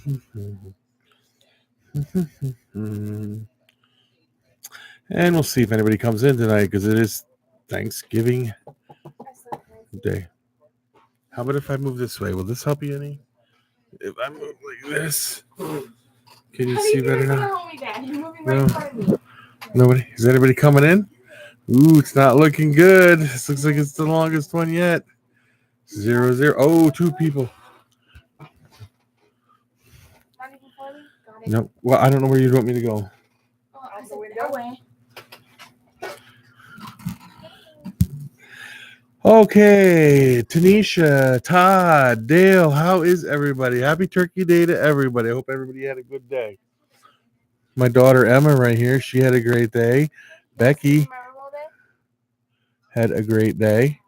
And we'll see if anybody comes in tonight because it is Thanksgiving Day. How about if I move this way? Will this help you any? If I move like this, can you see better now? No. Nobody? Is anybody coming in? Ooh, it's not looking good. This looks like it's the longest one yet. 0-0. Oh, 2 people. No. Well, I don't know where you want me to go. Out the window. Okay, Tanisha, Todd, Dale, how is everybody? Happy Turkey Day to everybody. I hope everybody had a good day. My daughter Emma right here, she had a great day. Becky had a great day.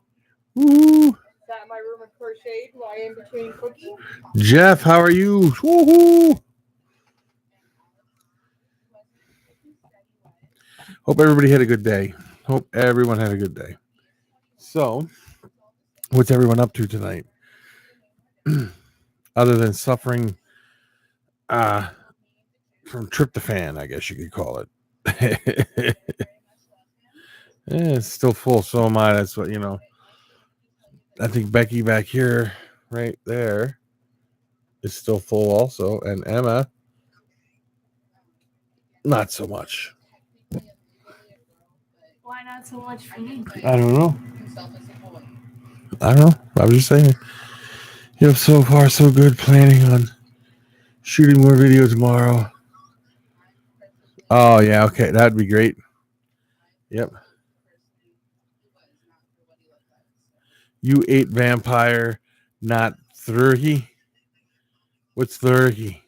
Woo! Sat in my room and crocheted while in between cooking. Jeff, how are you? Woohoo! Hope everybody had a good day. Hope everyone had a good day. So, what's everyone up to tonight? Other than suffering from tryptophan, I guess you could call it. Yeah, it's still full. So am I. That's what, I think Becky back here, right there, is still full also. And Emma, not so much. Why not so much for me? I don't know. I was just saying. So far so good. Planning on shooting more video tomorrow. Oh, yeah. Okay. That'd be great. Yep. You ate vampire, not Thurgy. What's Thurgy?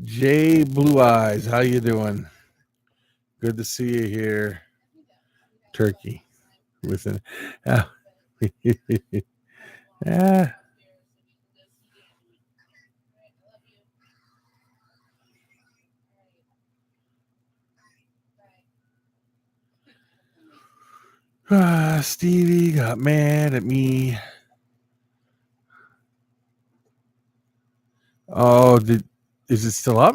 Jay Blue Eyes, how you doing? Good to see you here. Turkey. Listen. Ah. Ah. Stevie got mad at me. Oh, is it still up?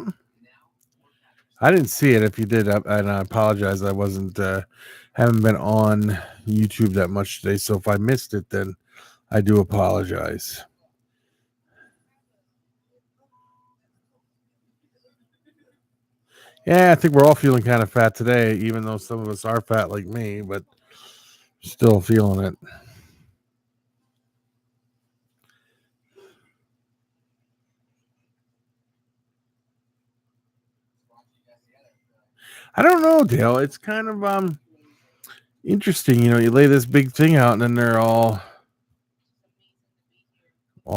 I didn't see it. If you did, and I apologize. I wasn't haven't been on YouTube that much today, so if I missed it, then I do apologize. Yeah, I think we're all feeling kind of fat today, even though some of us are fat like me, but still feeling it. I don't know, Dale. It's kind of interesting. You lay this big thing out, and then they're all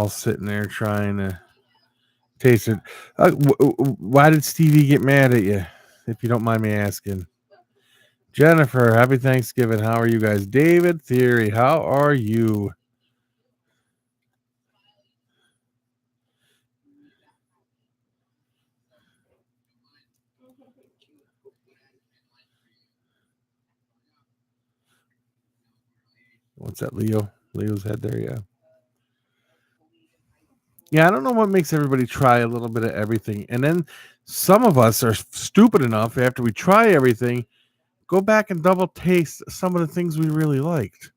sitting there trying to taste it. Why did Stevie get mad at you, if you don't mind me asking? Jennifer, happy Thanksgiving. How are you guys? David Theory, how are you? What's that, Leo? Leo's head there, yeah. Yeah, I don't know what makes everybody try a little bit of everything. And then some of us are stupid enough after we try everything, go back and double taste some of the things we really liked.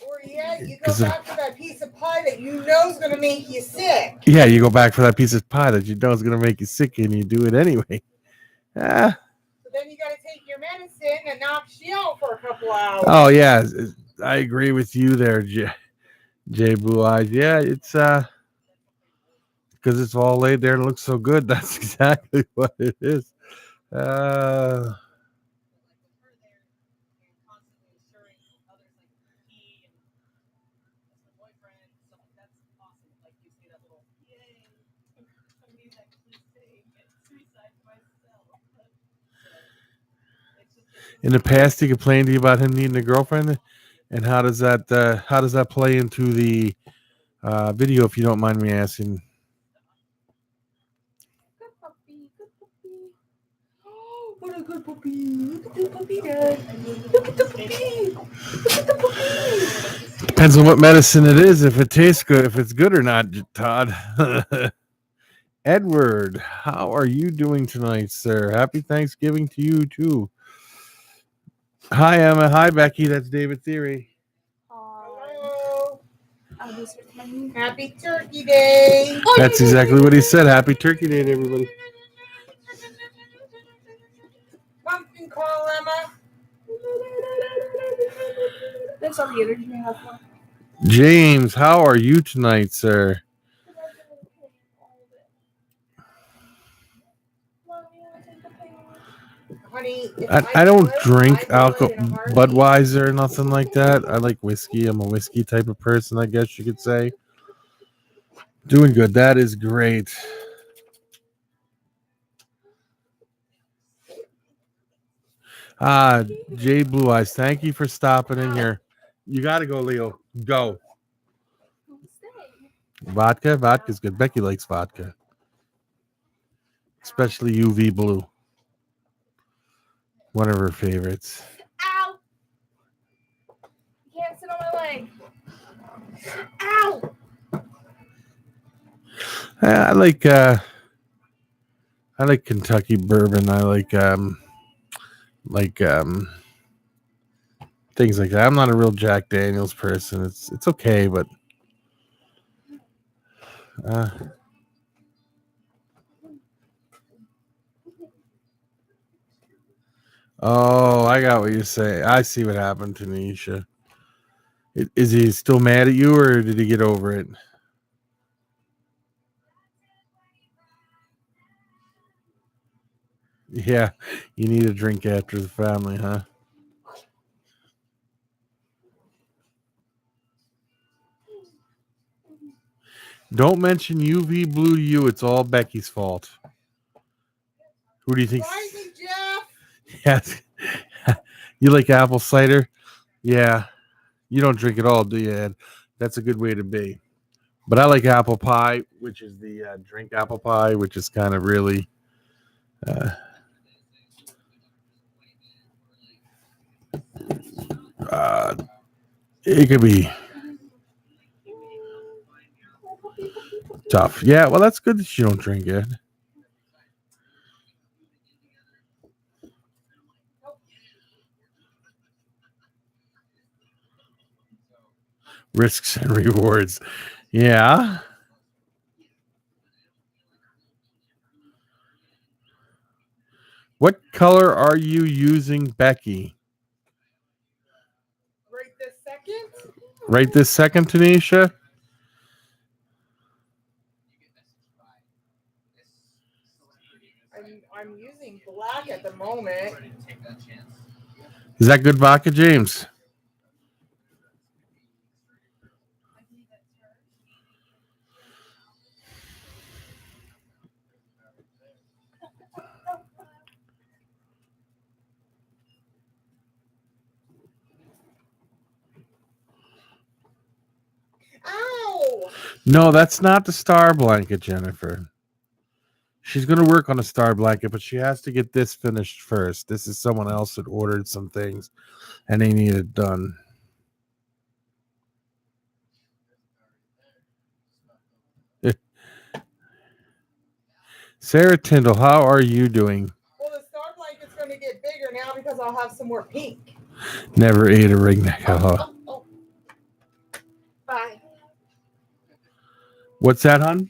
Or yeah, you go back for that piece of pie that you know is going to make you sick. Yeah, you go back for that piece of pie that you know is going to make you sick, and you do it anyway. So then you got to take your medicine and knock you out for a couple hours. Oh, yeah. I agree with you there, Jay Blue Eyes. Yeah, it's because it's all laid there and looks so good. That's exactly what it is. In the past, he complained to you about him needing a girlfriend, and how does that play into the video? If you don't mind me asking. Good puppy, good puppy. Oh, what a good puppy! Look at the puppy, Dad. Look at the puppy. Look at the puppy. Depends on what medicine it is, if it tastes good, if it's good or not, Todd. Edward, how are you doing tonight, sir? Happy Thanksgiving to you, too. Hi, Emma. Hi, Becky. That's David Theory. Hello. Oh, this is my new. Happy Turkey Day. That's exactly what he said. Happy Turkey Day to everybody. Pumpkin call, Emma. That's all the energy I have left. James, how are you tonight, sir? Honey, if I don't could, drink I would alcohol, in a heartbeat. Budweiser, or nothing like that. I like whiskey. I'm a whiskey type of person, I guess you could say. Doing good. That is great. Jay Blue Eyes, thank you for stopping in here. You got to go, Leo. Go. Vodka? Vodka's good. Becky likes vodka, especially UV Blue. One of her favorites. Ow! You can't sit on my leg. Ow! I like Kentucky bourbon. I like things like that. I'm not a real Jack Daniels person. It's okay, but oh, I got what you say. I see what happened to Nisha. Is he still mad at you, or did he get over it? Yeah, you need a drink after the family, huh? Don't mention UV Blue to you. It's all Becky's fault. Who do you think? Rising Jeff. Yes. You like apple cider? Yeah. You don't drink it all, do you, Ed? That's a good way to be. But I like apple pie, which is the drink apple pie, which is kind of really it could be tough. Yeah, well, that's good that you don't drink it. Risks and rewards. Yeah. What color are you using, Becky? Right this second. Right this second, Tanisha? I'm using black at the moment. Is that good vodka, James? Ow! No, that's not the star blanket, Jennifer. She's going to work on a star blanket, but she has to get this finished first. This is someone else that ordered some things, and they need it done. Sarah Tyndall, how are you doing? Well, the star blanket's going to get bigger now because I'll have some more pink. Never ate a ringneck. Oh. Bye. What's that, hon?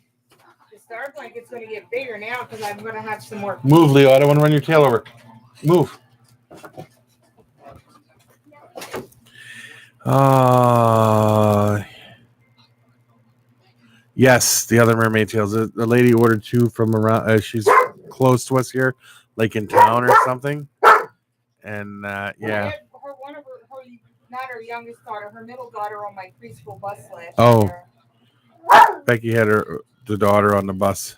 The star blanket's going to get bigger now because I'm going to have some more. Move, Leo. I don't want to run your tail over. Move. Yes, the other mermaid tails. The lady ordered two from around. She's close to us here, like in town or something. And yeah. One of her, not her youngest daughter, her middle daughter on my preschool bus last Oh. year. Becky had the daughter on the bus.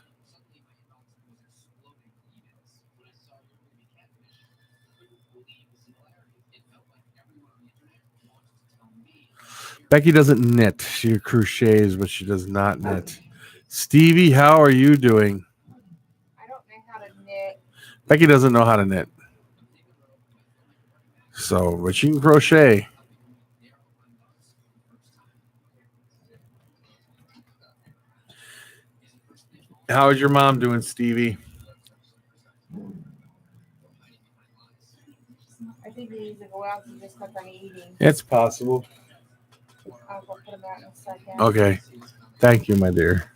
Becky doesn't knit. She crochets, but she does not knit. Stevie, how are you doing? I don't know how to knit. Becky doesn't know how to knit. So, but she can crochet. How is your mom doing, Stevie? I think he needs to go out and just got done eating. It's possible. I'll go put him out in a second. Okay. Thank you, my dear.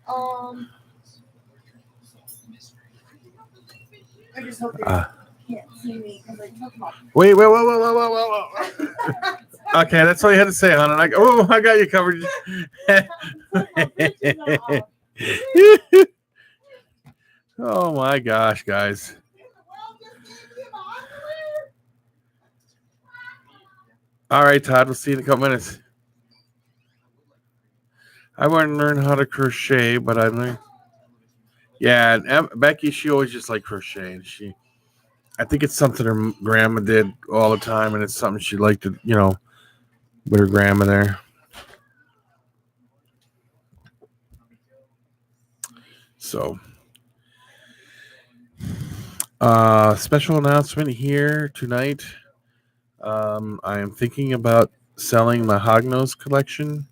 I just hope you Uh, can't see me because I took my. wait. Okay, that's all you had to say, hon. I got you covered. Oh my gosh, guys. All right, Todd. We'll see you in a couple minutes. I want to learn how to crochet, but I learned. Yeah, and Becky, she always just like crocheting. I think it's something her grandma did all the time, and it's something she liked to, with her grandma there. So, special announcement here tonight. I am thinking about selling my Hognose collection.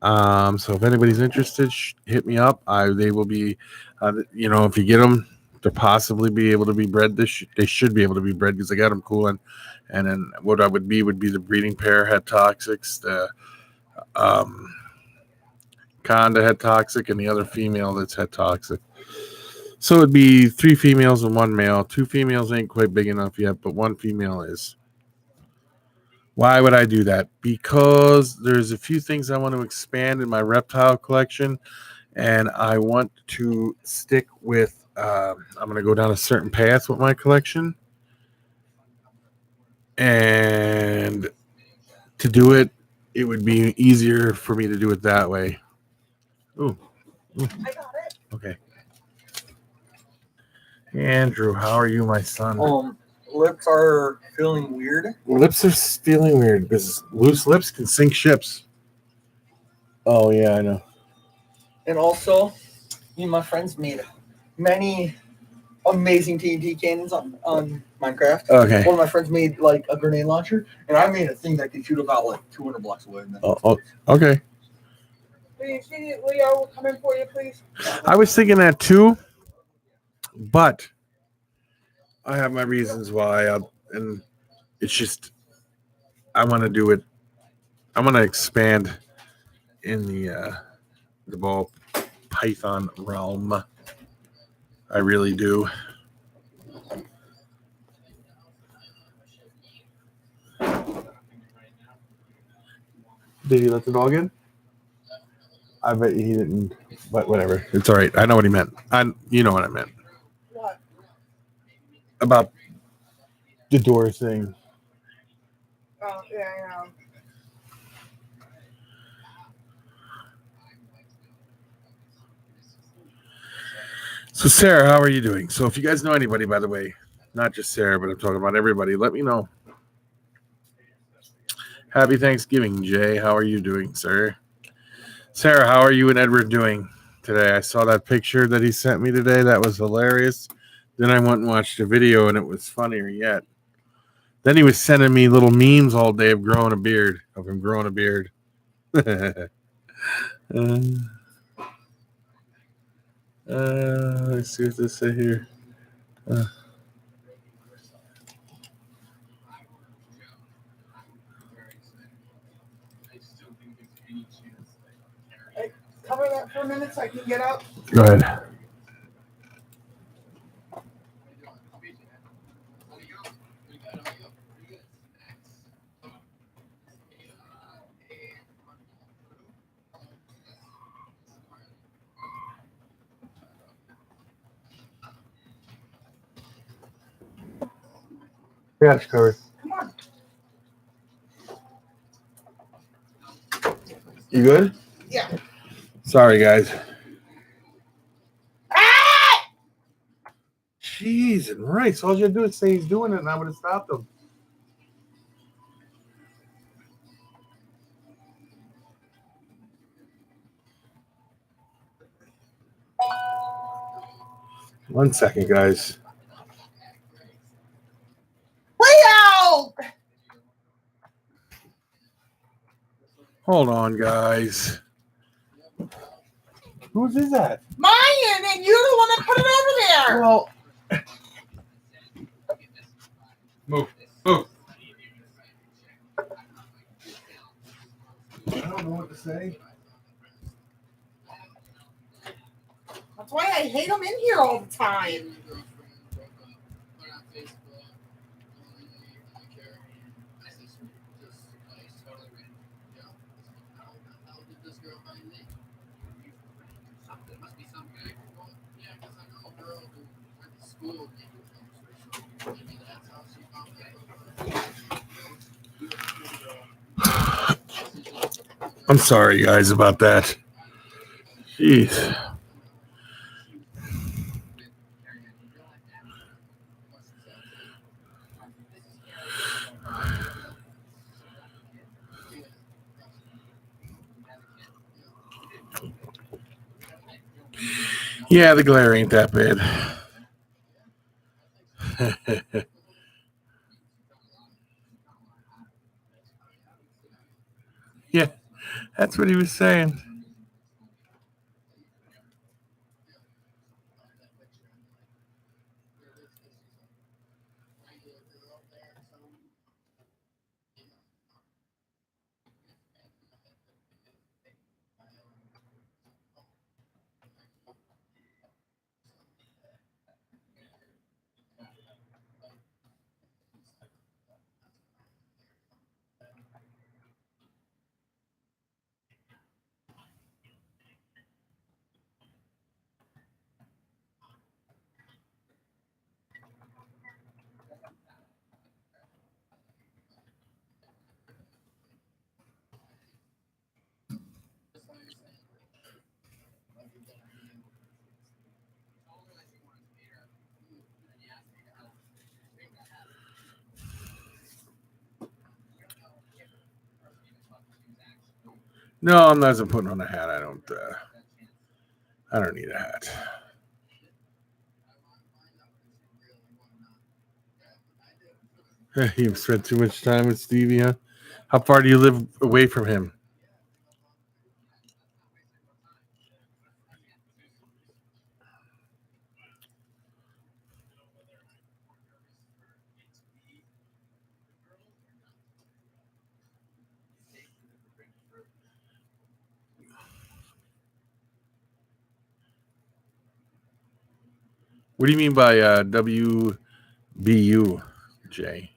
So if anybody's interested, hit me up. They will be, if you get them, to possibly be able to be bred. They should be able to be bred because I got them cool. And then what I would be the breeding pair Het Toxics, the Conda Het Toxic, and the other female that's Het Toxic. So it'd be 3 females and 1 male. 2 females ain't quite big enough yet, but 1 female is. Why would I do that? Because there's a few things I want to expand in my reptile collection, and I want to stick with, I'm going to go down a certain path with my collection. And to do it, it would be easier for me to do it that way. Ooh. I got it. Okay. Andrew, how are you, my son? Lips are feeling weird. Lips are feeling weird because loose lips can sink ships. Oh, yeah, I know. And also, me and my friends made many amazing TNT cannons on Minecraft. Okay. One of my friends made like a grenade launcher, and I made a thing that could shoot about like 200 blocks away. Okay. Leo, come in for you, please. I was thinking that too, but I have my reasons why, and it's just I want to do it. I want to expand in the ball python realm. I really do. Did he let the dog in? I bet he didn't. But whatever, it's all right. I know what he meant. You know what I meant. What? About the door thing. Oh, yeah, I know. So, Sarah, how are you doing? So, if you guys know anybody, by the way, not just Sarah, but I'm talking about everybody, let me know. Happy Thanksgiving, Jay. How are you doing, sir? Sarah, how are you and Edward doing today? I saw that picture that he sent me today. That was hilarious. Then I went and watched a video, and it was funnier yet. Then he was sending me little memes all day of him growing a beard. Let's see what they say here. Hey, cover that for a minute so I can get up. Go ahead. Yeah, it's covered. Come on. You good? Yeah. Sorry, guys. Jeez and rice. All you had to do is say he's doing it, and I would have stopped him. One second, guys. Leo! Hold on, guys. Whose is that? Mine, and you're the one that put it over there. Well, move. I don't know what to say. That's why I hate them in here all the time. I'm sorry, guys, about that. Jeez. Yeah, the glare ain't that bad. Yeah, that's what he was saying. No, I'm not putting on a hat. I don't need a hat. You spent too much time with Stevie, huh? How far do you live away from him? What do you mean by WBU, Jay?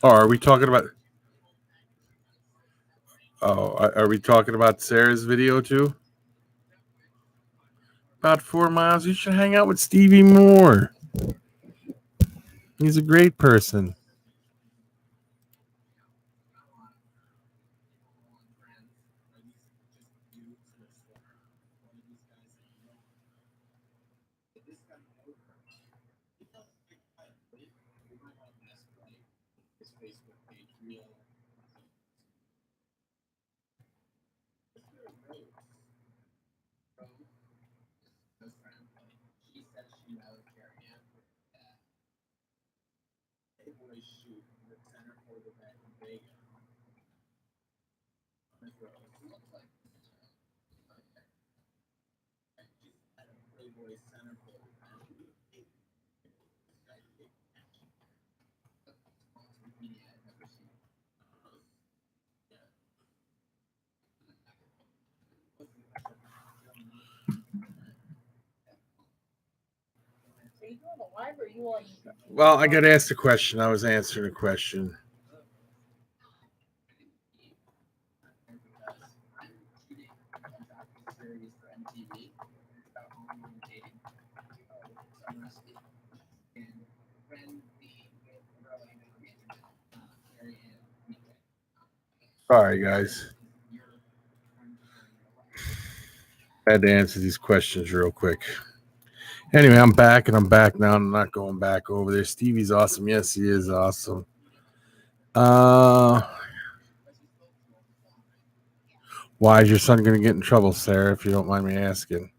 Oh, are we talking about? Oh, are we talking about Sarah's video too? About 4 miles. You should hang out with Stevie more. He's a great person. Well, I got asked a question. I was answering a question. Sorry, guys. I had to answer these questions real quick. Anyway, I'm back, and I'm back now. I'm not going back over there. Stevie's awesome. Yes, he is awesome. Why is your son going to get in trouble, Sarah, if you don't mind me asking?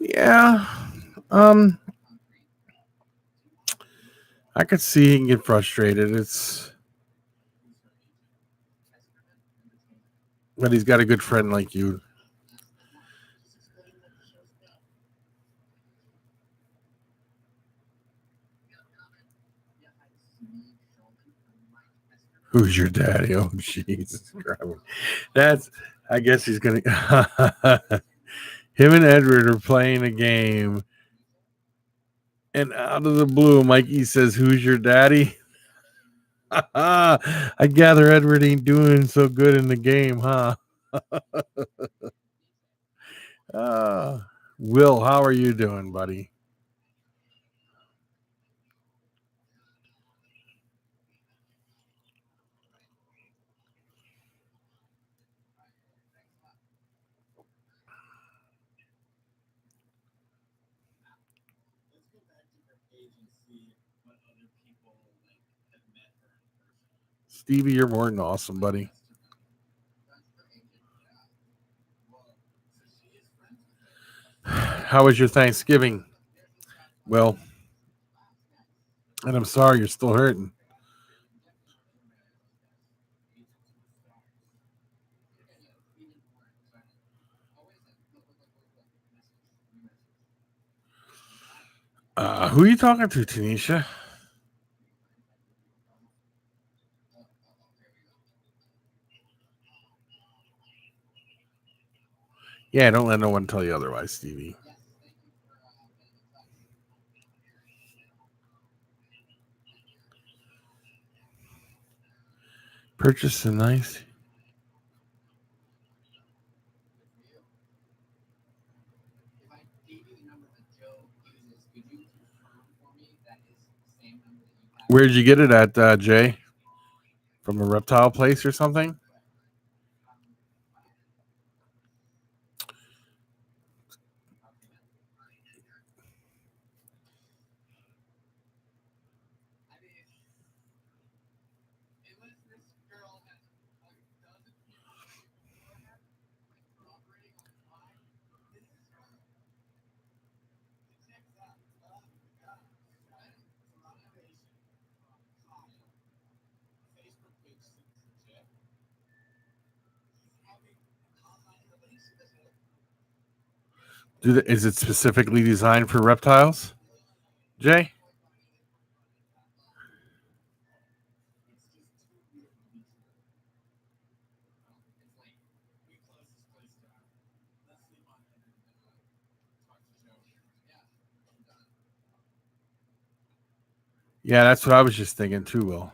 Yeah. I could see he can get frustrated. But he's got a good friend like you. Who's your daddy? Oh, Jesus Christ. I guess he's going to. Him and Edward are playing a game. And out of the blue, Mikey says, "Who's your daddy?" I gather Edward ain't doing so good in the game, huh? Will, how are you doing, buddy? Stevie, you're more than awesome, buddy. How was your Thanksgiving? Well, and I'm sorry you're still hurting. Who are you talking to, Tanisha? Yeah, don't let no one tell you otherwise, Stevie. Purchase a nice. Where'd you get it at, Jay? From a reptile place or something? Is it specifically designed for reptiles, Jay? Yeah, that's what I was just thinking too, Will.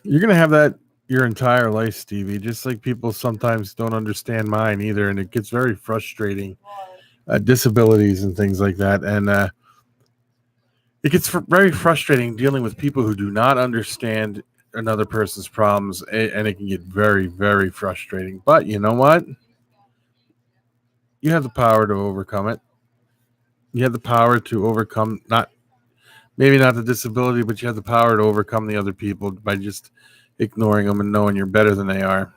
You're gonna have that your entire life, Stevie. Just like people sometimes don't understand mine either, and it gets very frustrating. Disabilities and things like that, and it gets very frustrating dealing with people who do not understand another person's problems, and it can get very, very frustrating. But you know what? You have the power to overcome it. You have the power to overcome maybe not the disability, but you have the power to overcome the other people by just ignoring them and knowing you're better than they are.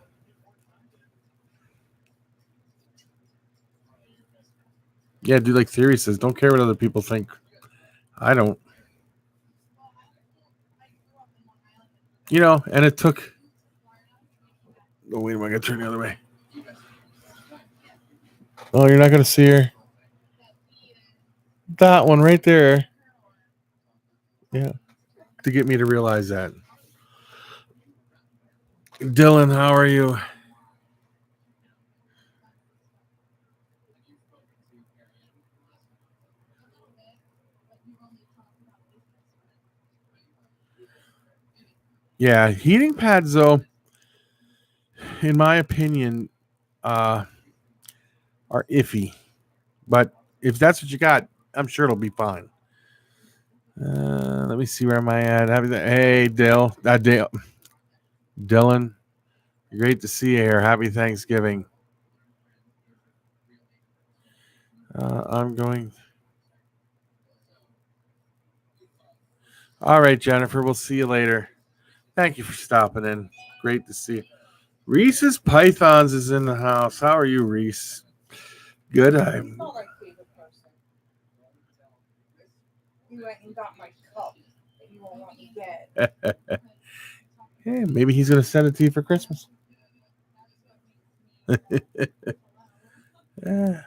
Yeah, do like Theory says, don't care what other people think. I don't. And it took. Oh, wait, am I going to turn the other way? Oh, you're not going to see her? That one right there. Yeah. To get me to realize that. Dylan, how are you? Yeah, heating pads, though, in my opinion, are iffy. But if that's what you got, I'm sure it'll be fine. Let me see where am I at. Hey, Dale. Dylan, great to see you here. Happy Thanksgiving. I'm going. All right, Jennifer. We'll see you later. Thank you for stopping in. Great to see you. Reese's Pythons is in the house. How are you, Reese? Good. He's I'm. not my favorite person. He went and got my cup that you won't want me get. Yeah, maybe he's gonna send it to you for Christmas. Yeah.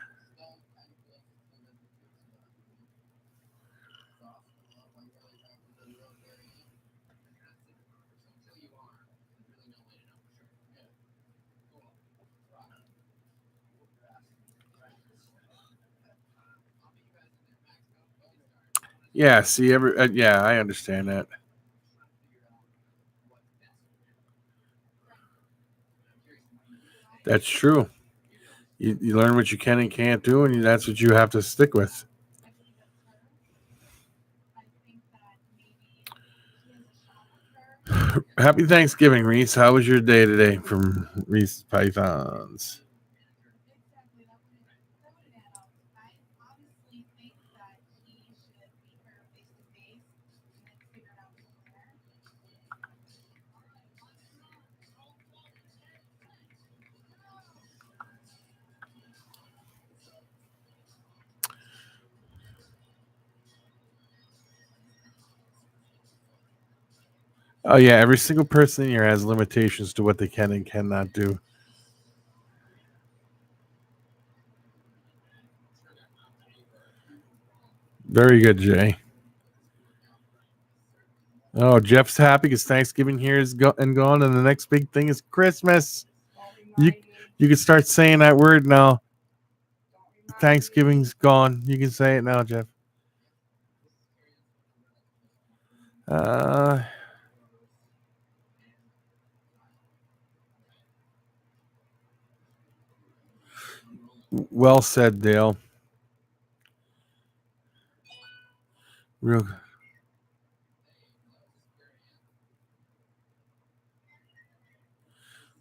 Yeah. See, yeah, I understand that. That's true. You learn what you can and can't do, and that's what you have to stick with. Happy Thanksgiving, Reese. How was your day today from Reese Pythons? Oh yeah, every single person in here has limitations to what they can and cannot do. Very good, Jay. Oh, Jeff's happy because Thanksgiving here is gone, and the next big thing is Christmas. Don't remind me. You can start saying that word now. Don't remind Thanksgiving's gone. You can say it now, Jeff. Uh, well said, Dale. Real.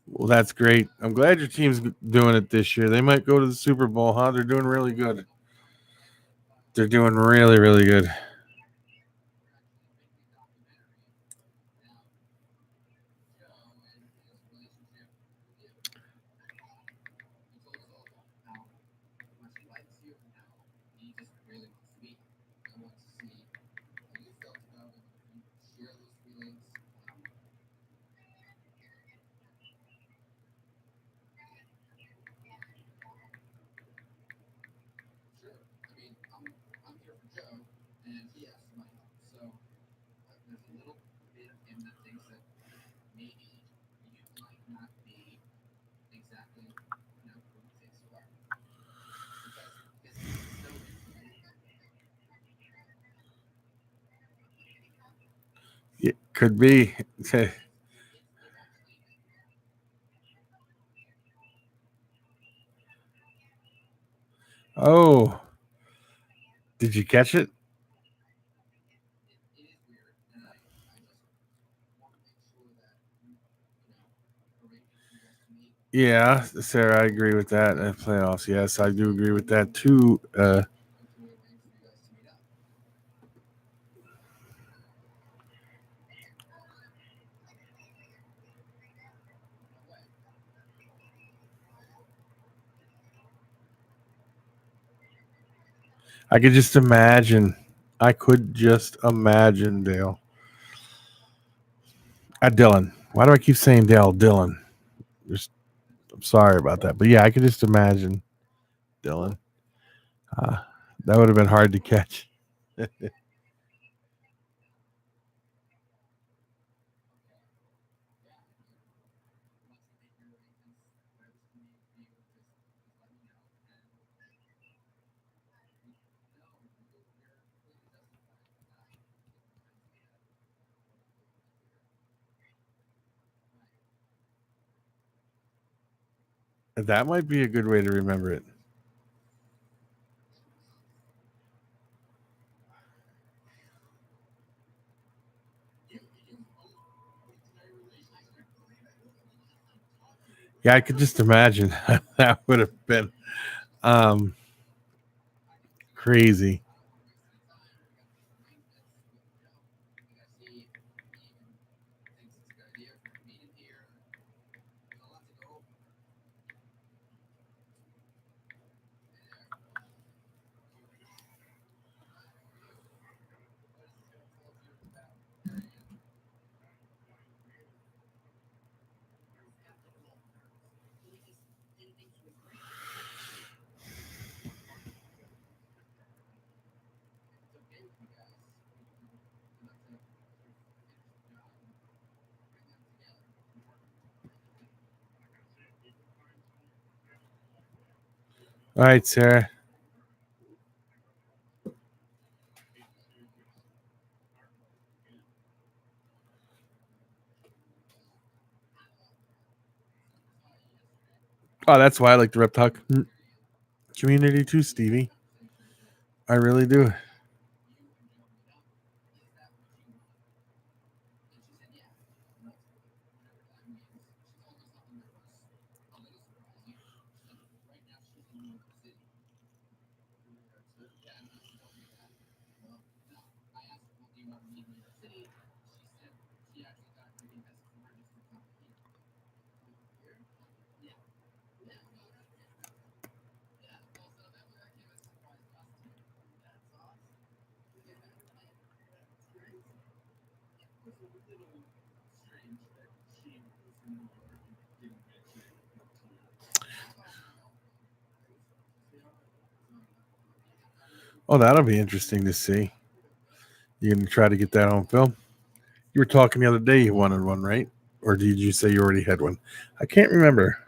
Well, that's great. I'm glad your team's doing it this year. They might go to the Super Bowl, huh? They're doing really good. They're doing really, really good. It could be. Oh, did you catch it? Yeah, Sarah, I agree with that. Playoffs, yes, I do agree with that too. I could just imagine. I could just imagine Dale. Dylan. Why do I keep saying Dale? Dylan. Just, I'm sorry about that, but yeah, I could just imagine Dylan. Uh, that would have been hard to catch. That might be a good way to remember it. Yeah, I could just imagine that would have been crazy. All right, Sarah. Oh, that's why I like the Rep Talk community too, Stevie. I really do. Oh, that'll be interesting to see. You're gonna try to get that on film. You were talking the other day you wanted one, right? Or did you say you already had one? I can't remember.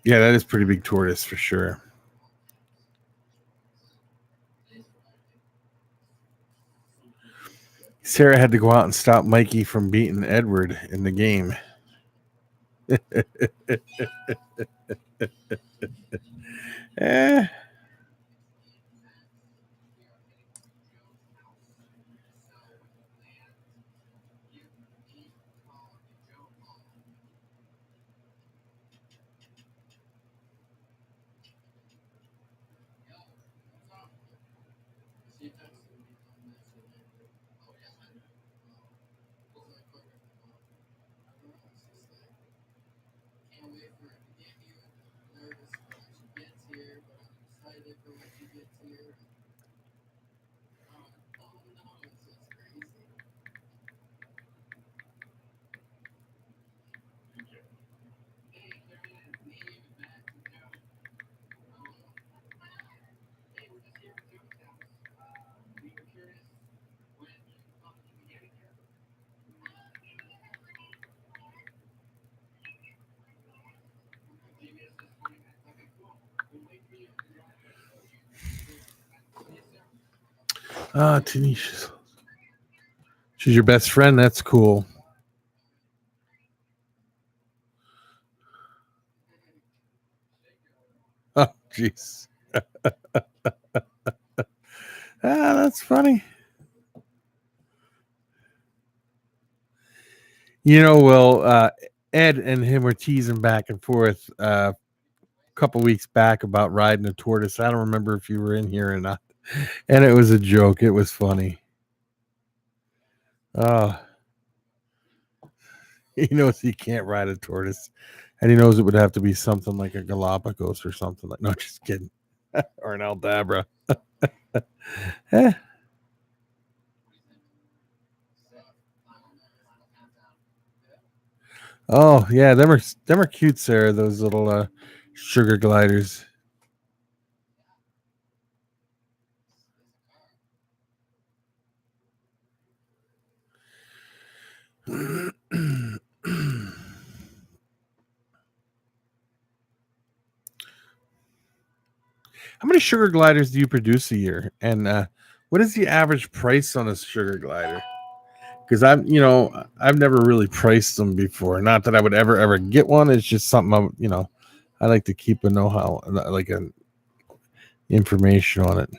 Yeah, that is pretty big tortoise for sure. Sarah had to go out and stop Mikey from beating Edward in the game. Eh. Ah, Tanisha. She's your best friend. That's cool. Oh, jeez. That's funny. Well, Ed and him were teasing back and forth a couple weeks back about riding a tortoise. I don't remember if you were in here or not. And it was a joke. It was funny. Oh, he knows he can't ride a tortoise. And he knows it would have to be something like a Galapagos or something like. No, just kidding. Or an Aldabra. Eh. Oh yeah, them are cute, Sarah. Those little sugar gliders. How many sugar gliders do you produce a year? And what is the average price on a sugar glider? Because I've never really priced them before. Not that I would ever get one. It's just something I like to keep a know-how, like an information on it.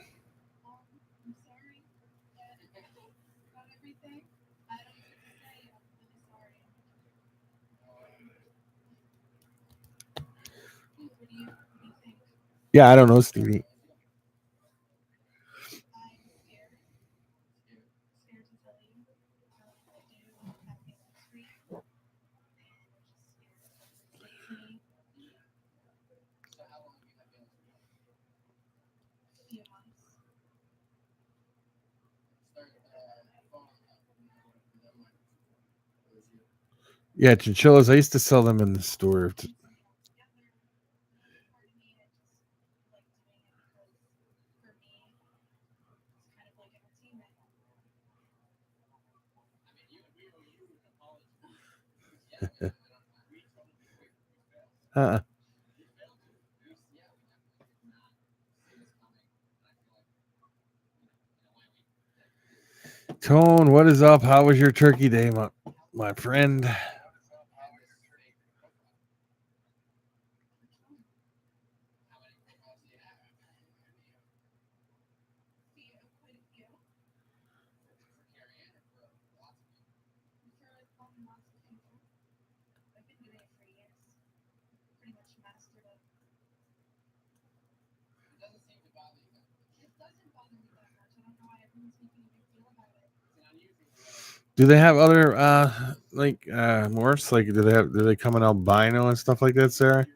Yeah, I don't know, Stevie. Yeah, chinchillas. I used to sell them in the store. Uh, Tone, what is up? How was your turkey day, my friend? Do they have other morphs? Like do they come in albino and stuff like that, Sarah?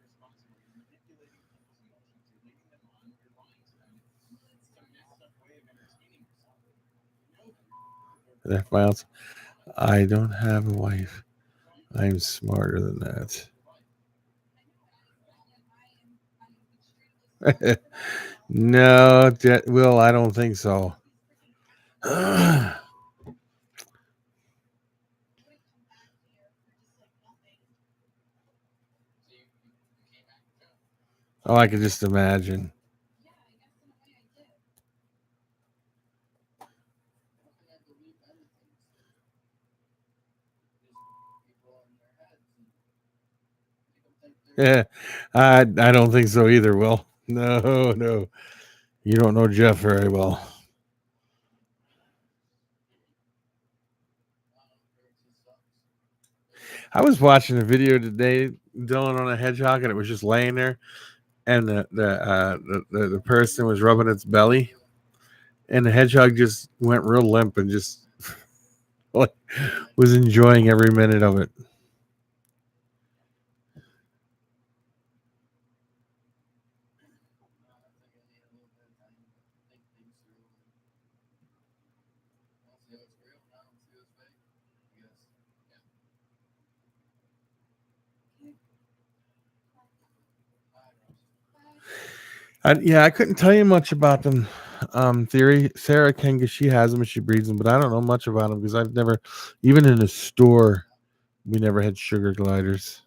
I don't have a wife. I'm smarter than that. No, Will, I don't think so. Oh, I could just imagine. Yeah, I don't think so either, Will. No. You don't know Jeff very well. I was watching a video today, Dylan, on a hedgehog, and it was just laying there, and the person was rubbing its belly, and the hedgehog just went real limp and just like was enjoying every minute of it. I couldn't tell you much about them. Theory, Sarah can because she has them and she breeds them, but I don't know much about them because I've never, even in a store, we never had sugar gliders.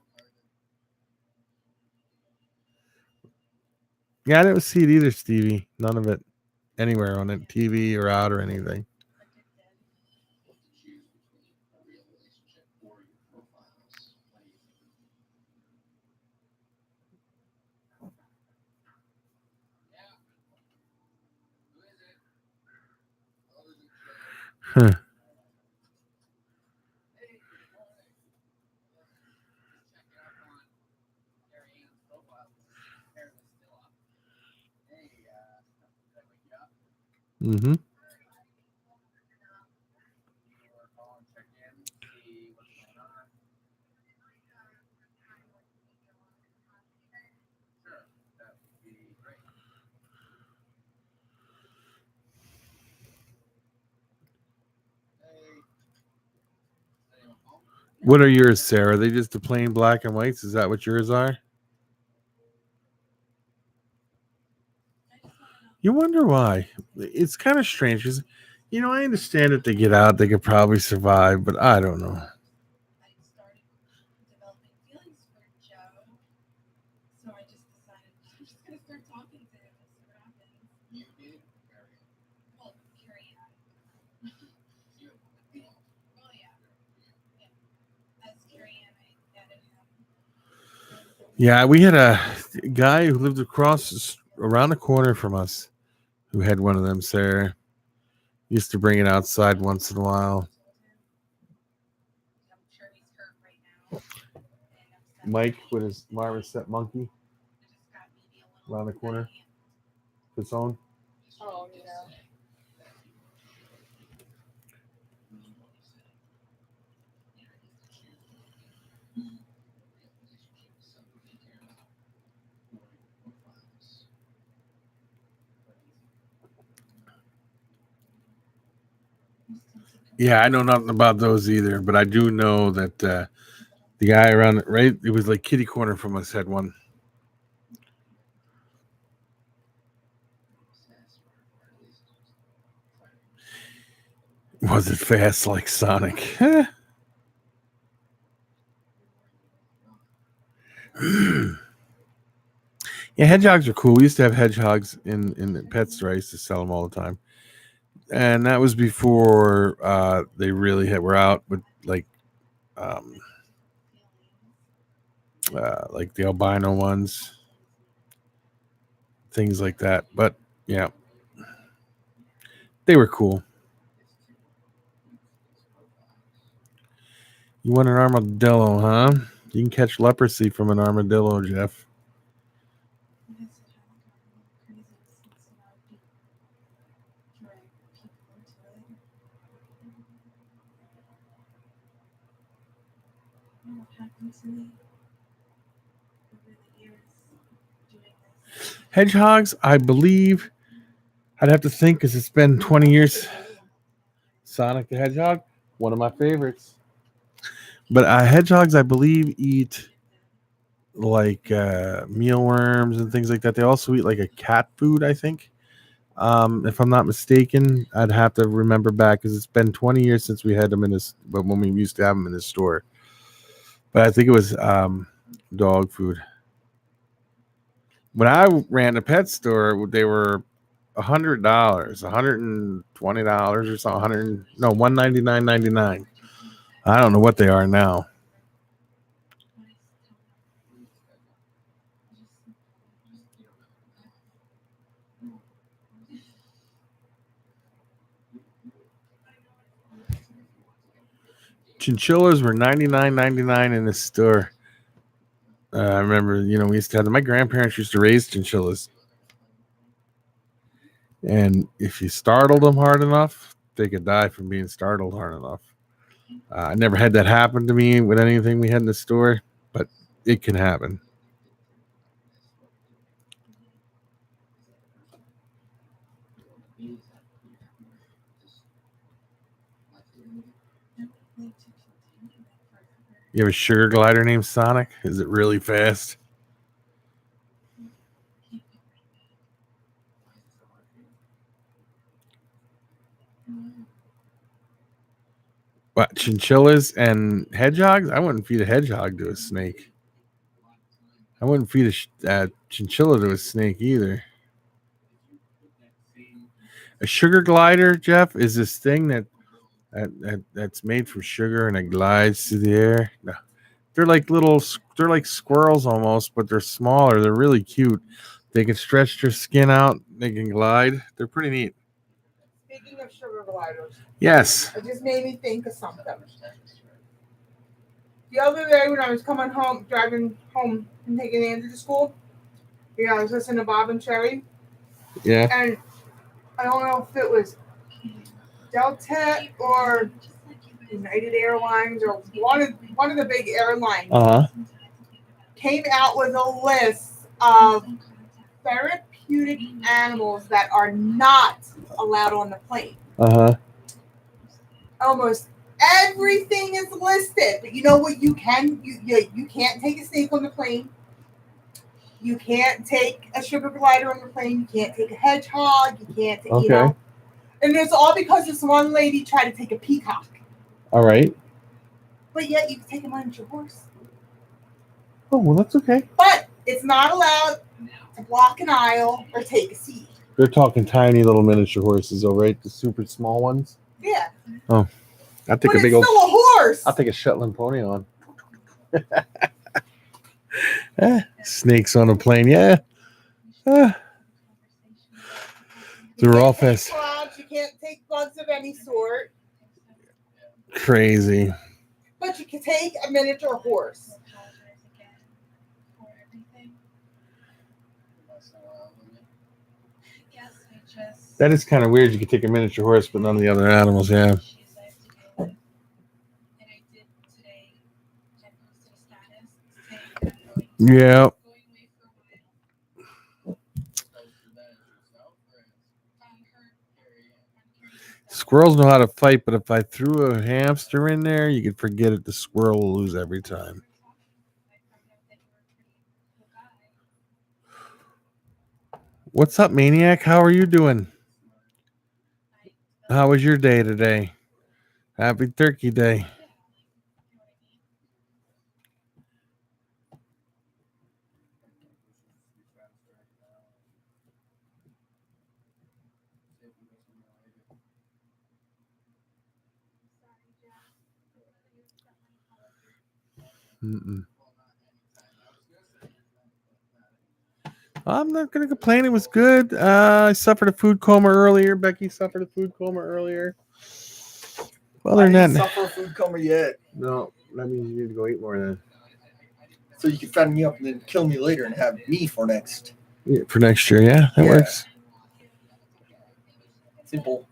Yeah, I didn't see it either, Stevie. None of it anywhere on it, TV or out or anything. Huh. Mm-hmm. What are yours, Sarah? Are they just the plain black and whites? Is that what yours are? You wonder why. It's kind of strange because, I understand that they get out, they could probably survive, but I don't know. Yeah, we had a guy who lived around the corner from us who had one of them, Sarah. Used to bring it outside once in a while. Mike with his marmoset monkey around the corner. His own. Oh, yeah. Yeah, I know nothing about those either, but I do know that The guy around it, right? It was like kitty corner from us had one. Was it fast like Sonic? Yeah, hedgehogs are cool. We used to have hedgehogs in the pet store. I used to sell them all the time, and that was before they really were out with um, like the albino ones, things like that. But yeah, they were cool. You want an armadillo, huh? You can catch leprosy from an armadillo, Jeff. Hedgehogs, I believe. I'd have to think because it's been 20 years. Sonic the Hedgehog, one of my favorites. But hedgehogs, I believe, eat like mealworms and things like that. They also eat like a cat food, I think. If I'm not mistaken, I'd have to remember back because it's been 20 years since we had them in this, but when we used to have them in the store. But I think it was dog food. When I ran a pet store, they were $100, $120 or something. $199.99. I don't know what they are now. Chinchillas were $99.99 in the store. I remember, we used to have them. My grandparents used to raise chinchillas. And if you startled them hard enough, they could die from being startled hard enough. I never had that happen to me with anything we had in the store, but it can happen. You have a sugar glider named Sonic? Is it really fast? What, chinchillas and hedgehogs? I wouldn't feed a hedgehog to a snake. I wouldn't feed a chinchilla to a snake either. A sugar glider, Jeff, is this thing that's made from sugar and it glides through the air. No. They're like squirrels almost, but they're smaller. They're really cute. They can stretch their skin out. They can glide. They're pretty neat. Speaking of sugar gliders, Yes. it just made me think of something. The other day when I was driving home and taking Andrew to school, I was listening to Bob and Cherry. Yeah. And I don't know if it was Delta or United Airlines or one of the big airlines came out with a list of therapeutic animals that are not allowed on the plane. Almost everything is listed, but you know what? You can't take a snake on the plane. You can't take a sugar glider on the plane. You can't take a hedgehog. You can't take, and it's all because this one lady tried to take a peacock. All right. But yet you can take a miniature horse. Oh, well, that's okay. But it's not allowed to block an aisle or take a seat. They're talking tiny little miniature horses, all right? The super small ones? Yeah. Oh, I'll take but a big it's old. Still a horse. I'll take a Shetland pony on. Snakes on a plane, yeah. They're all fast. You can't take bugs of any sort. Crazy. But you can take a miniature horse. That is kind of weird. You can take a miniature horse, but none of the other animals, yeah. Yeah. Squirrels know how to fight, but if I threw a hamster in there, you could forget it. The squirrel will lose every time. What's up, Maniac? How are you doing? How was your day today? Happy Turkey Day. Mm-mm. I'm not going to complain. It was good. I suffered a food coma earlier. Becky suffered a food coma earlier. Well, I other didn't than that, suffer a food coma yet, no, that means you need to go eat more then. so you can fatten me up and then kill me later and have me for next. Yeah, for next year, yeah, that Yeah. works. Simple.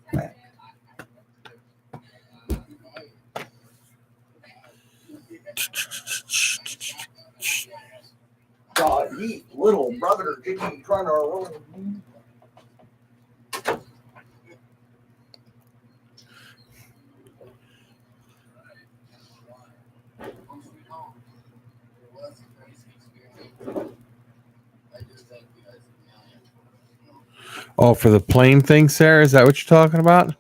God, eat, little brother, Jiggy trying to roll. Oh, for the plane thing, Sarah, is that what you're talking about?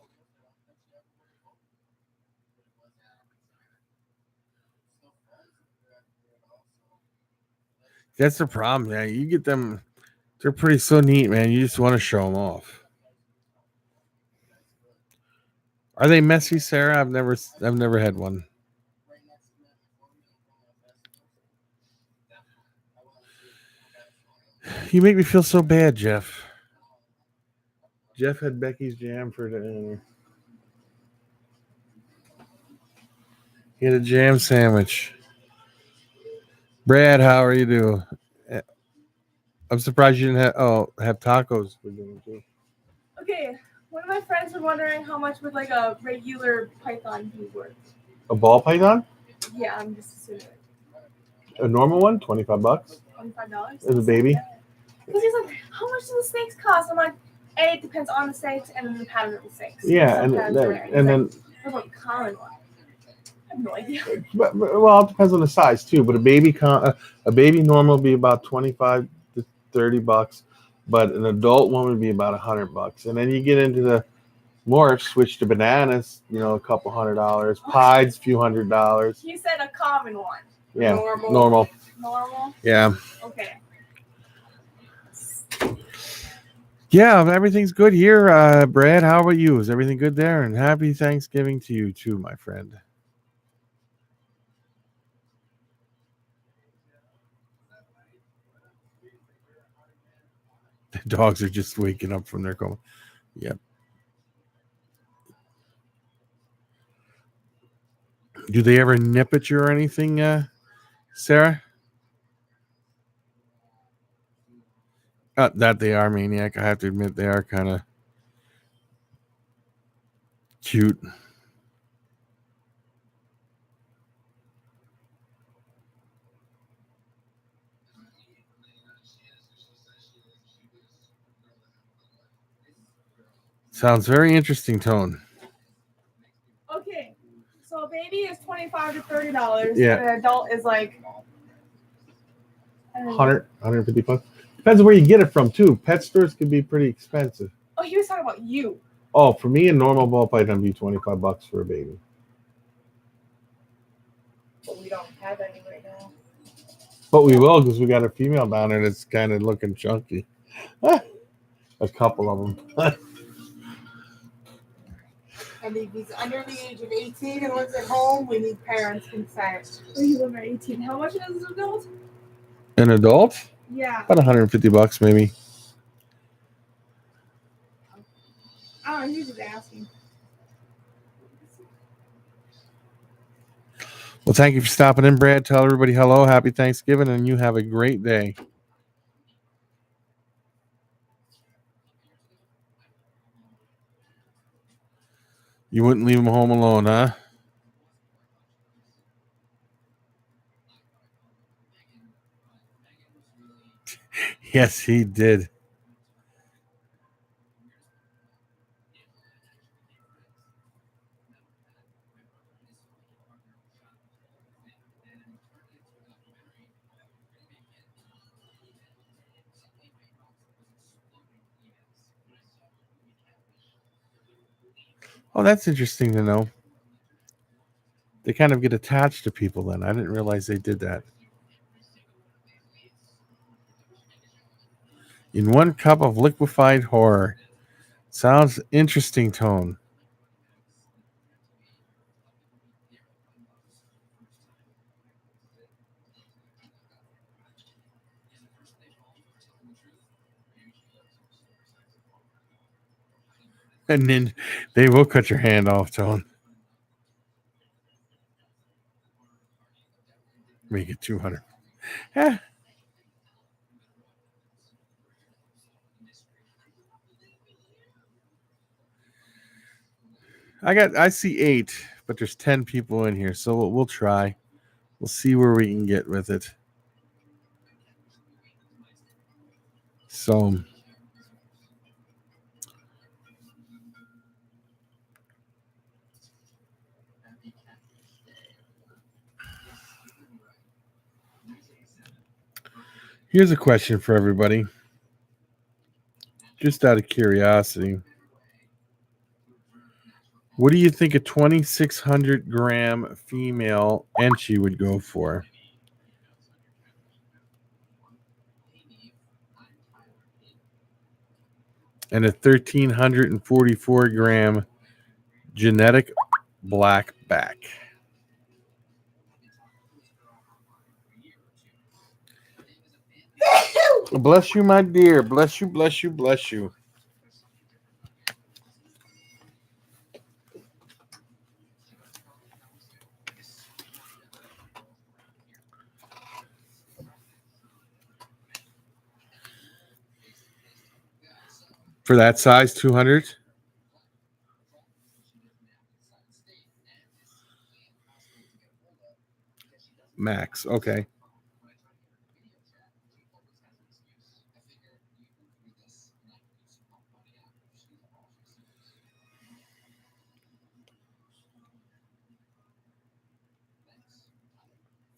That's the problem, man. You get them, they're pretty so neat, man. You just want to show them off. Are they messy, Sarah? I've never had one. You make me feel so bad, Jeff. Jeff had Becky's jam for the. He had a jam sandwich. Brad, how are you doing? I'm surprised you didn't have tacos for dinner too. Okay, one of my friends were wondering how much would like a regular python be worth. A ball python? Yeah, I'm just assuming. A normal one, $25. $25? As a baby? Because he's like, how much do the snakes cost? I'm like, A, it depends on the snakes and then the pattern of the snakes. Yeah, and Sometimes then, rare. and then What about the common one? I have no idea. well, it depends on the size too. But a baby normal would be about $25 to $30, but an adult one would be about $100. And then you get into the morphs, switch to bananas, a couple $100. Pieds, few $100. You said a common one. Yeah, Normal. Yeah. Okay. Yeah, everything's good here. Brad, how about you? Is everything good there? And happy Thanksgiving to you too, my friend. The dogs are just waking up from their coma. Yep. Do they ever nip at you or anything, Sarah? That they are, Maniac. I have to admit they are kind of cute. Sounds very interesting, Tone. Okay, so a baby is $25 to $30. Yeah. And an adult is like 100, $150. Depends where you get it from too. Pet stores can be pretty expensive. Oh, he was talking about you. Oh, for me, a normal ball python would be $25 for a baby. But we don't have any right now. But we will because we got a female down there that's kind of looking chunky. A couple of them. And if he's under the age of 18 and lives at home, we need parents' consent. Oh, you live at 18. How much is an adult? An adult? Yeah. About $150 maybe. I don't know. He's just asking. Well, thank you for stopping in, Brad. Tell everybody hello, happy Thanksgiving, and you have a great day. You wouldn't leave him home alone, huh? Yes, he did. Oh, that's interesting to know. They kind of get attached to people then. I didn't realize they did that. In 1 cup of liquefied horror. Sounds interesting, Tone. And then they will cut your hand off, Tone. Make it 200. Eh. I see 8, but there's 10 people in here, so we'll try. We'll see where we can get with it. So here's a question for everybody. Just out of curiosity. What do you think a 2,600 gram female Enchi would go for? And a 1,344 gram genetic black back. Bless you, my dear. Bless you, bless you, bless you. For that size, 200? Max. Okay.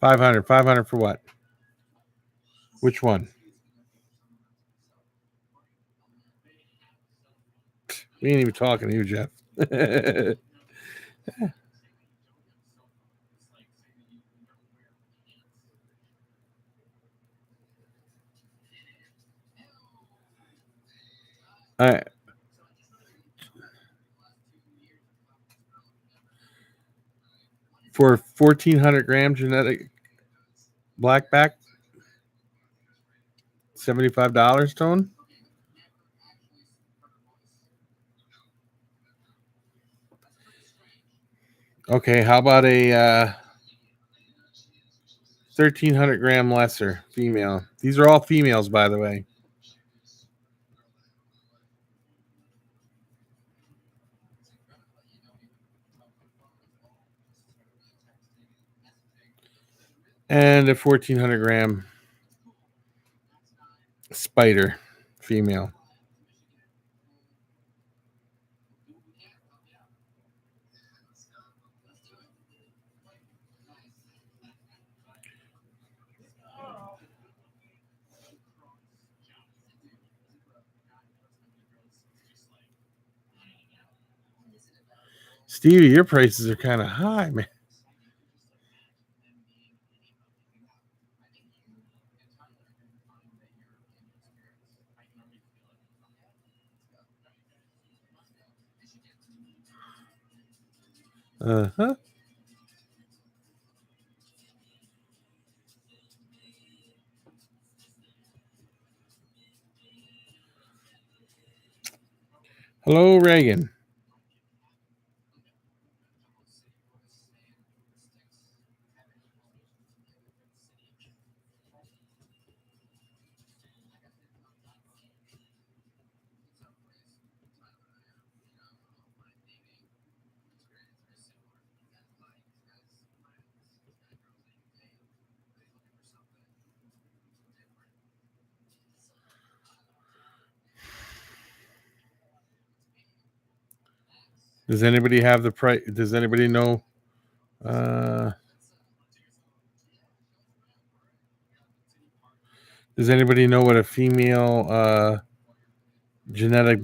$500. $500 for what? Which one? We ain't even talking to you, Jeff. All right. For 1,400 gram genetic blackback, $75, Tone? Okay, how about a 1,300 gram lesser female? These are all females, by the way. And a 1,400 gram spider female. Stevie, your prices are kind of high, man. Uh-huh. Hello, Reagan. Does anybody have the price? Does anybody know? Does anybody know what a female genetic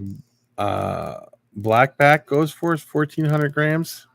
blackback goes for is 1,400 grams.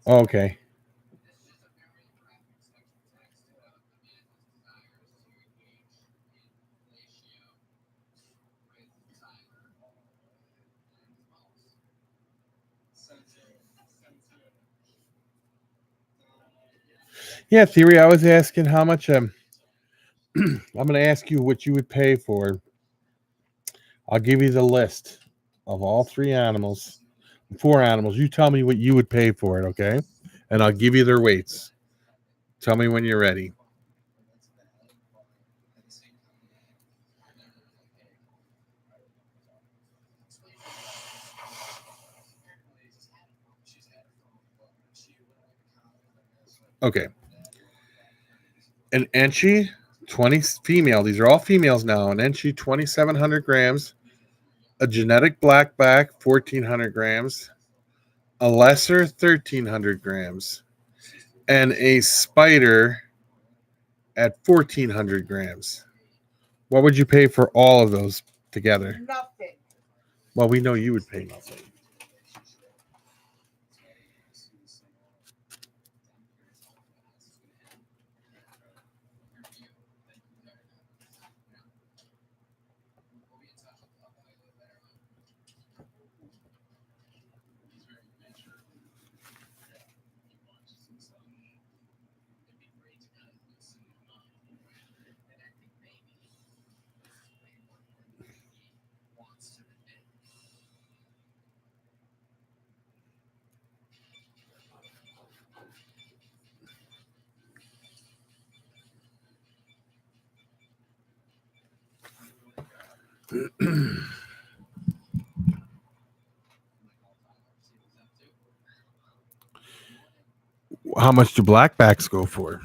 Okay. Yeah, Theory, I was asking how much I'm going to ask you what you would pay for. I'll give you the list of all 4 animals. You tell me what you would pay for it, okay? And I'll give you their weights. Tell me when you're ready. Okay. An Enchi, 20 female. These are all females now. An Enchi, 2,700 grams. A genetic blackback, 1,400 grams. A lesser, 1,300 grams. And a spider at 1,400 grams. What would you pay for all of those together? Nothing. Well, we know you would pay nothing. How much do blackbacks go for?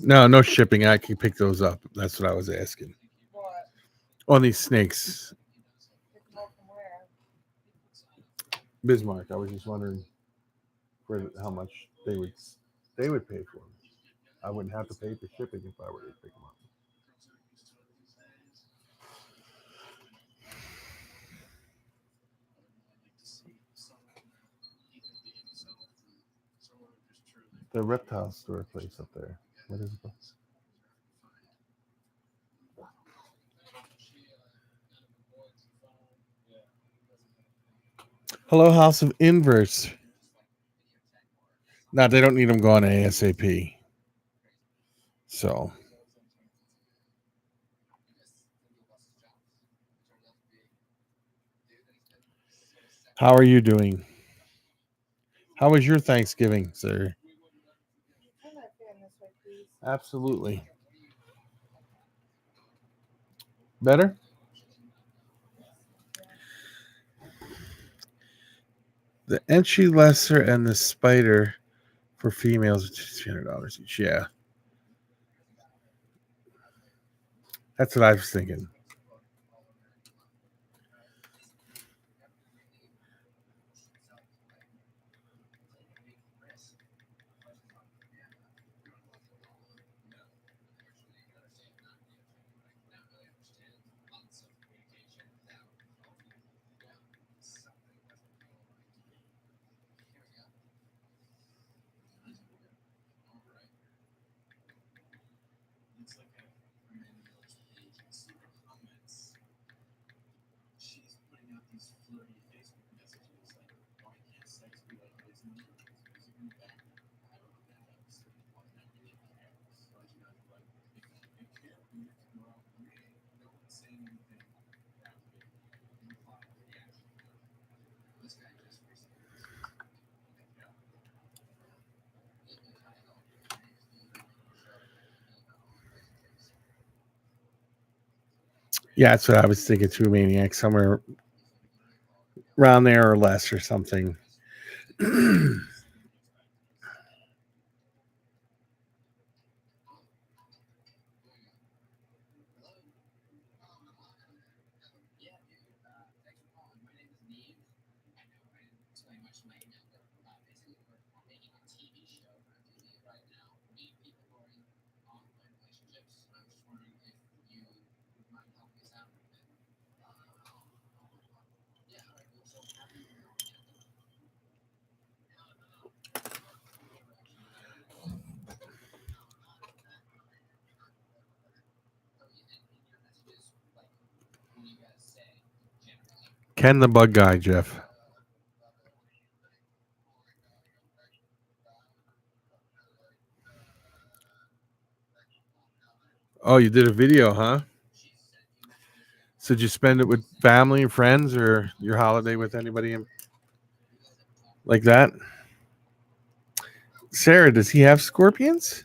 No shipping. I can pick those up. That's what I was asking. What? On these snakes, Pick them up from where? Bismarck. I was just wondering how much they would pay for them. I wouldn't have to pay for shipping if I were to pick them up. The reptile store place up there. What is it called? Hello, House of Inverse. No, they don't need them going ASAP. So, how are you doing? How was your Thanksgiving, sir? Turn that fan this way, please. Absolutely. Better? The entry lesser and the spider for females are $300 each. Yeah. That's what I was thinking. Yeah, that's what I was thinking too, Maniac. Somewhere around there or less or something. Ken the Bug Guy, Jeff. Oh, you did a video, huh? So did you spend it with family and friends or your holiday with anybody like that? Sarah, does he have scorpions?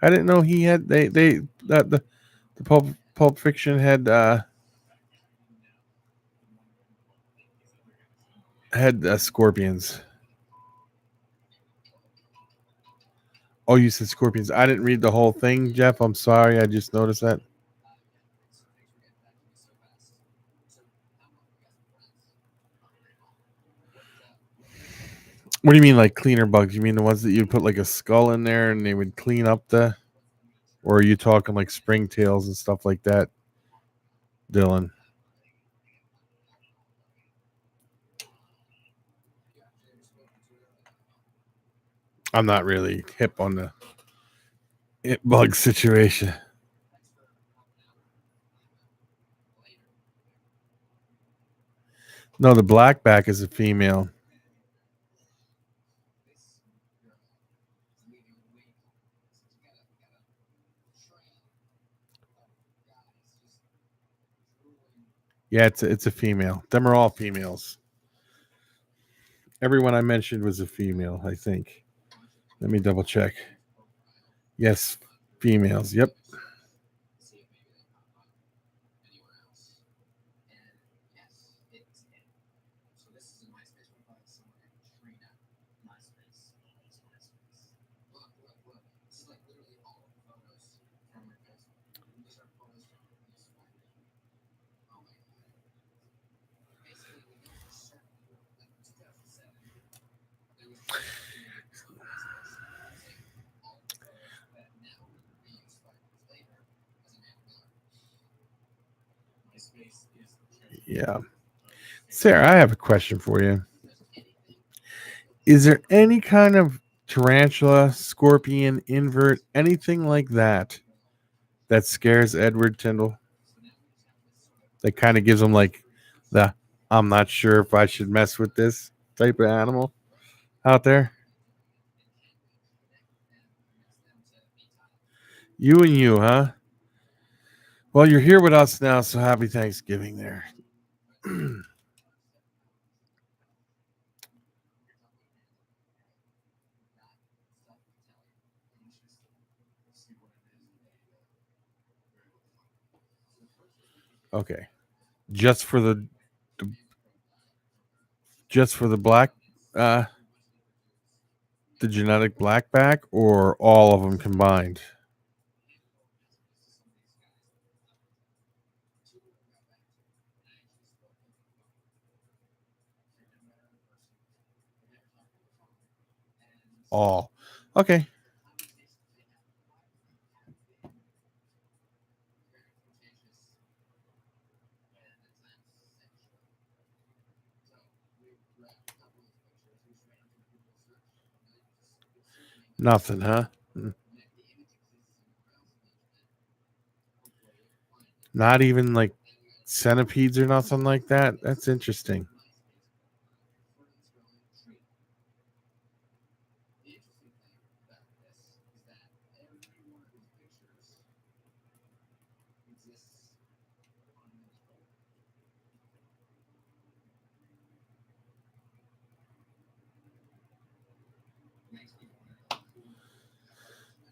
I didn't know he had the Pulp Fiction had scorpions. Oh, you said scorpions. I didn't read the whole thing, Jeff. I'm sorry. I just noticed that. What do you mean, like cleaner bugs? You mean the ones that you'd put like a skull in there and they would clean up the? Or are you talking like springtails and stuff like that, Dylan? I'm not really hip on the bug situation. No, the blackback is a female. Yeah, it's a female. Them are all females. Everyone I mentioned was a female, I think. Let me double check. Yes, females. Yep. Yeah. Sarah, I have a question for you. Is there any kind of tarantula, scorpion, invert, anything like that that scares Edward Tyndall? That kind of gives him like the I'm not sure if I should mess with this type of animal out there? You and you, huh? Well, you're here with us now, so happy Thanksgiving there. Okay. Just for the black the genetic blackback or all of them combined? All. Okay. Nothing, huh? Not even like centipedes or nothing like that. That's interesting.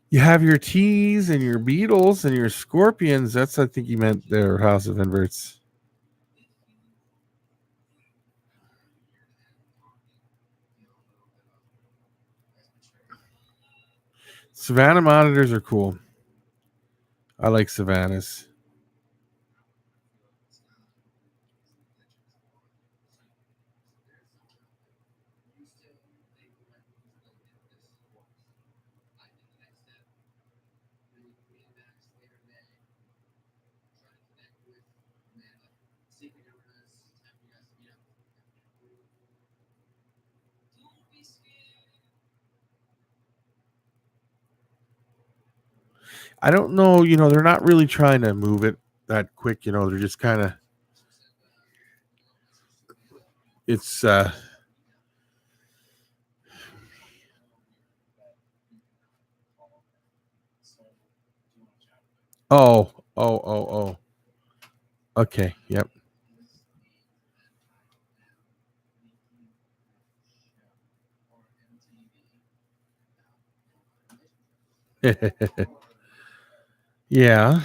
You have your T's and your beetles and your scorpions. That's, I think you meant their house of inverts. Savannah monitors are cool. I like savannas. I don't know, they're not really trying to move it that quick, they're just kind of it's oh. Okay, yep. Yeah.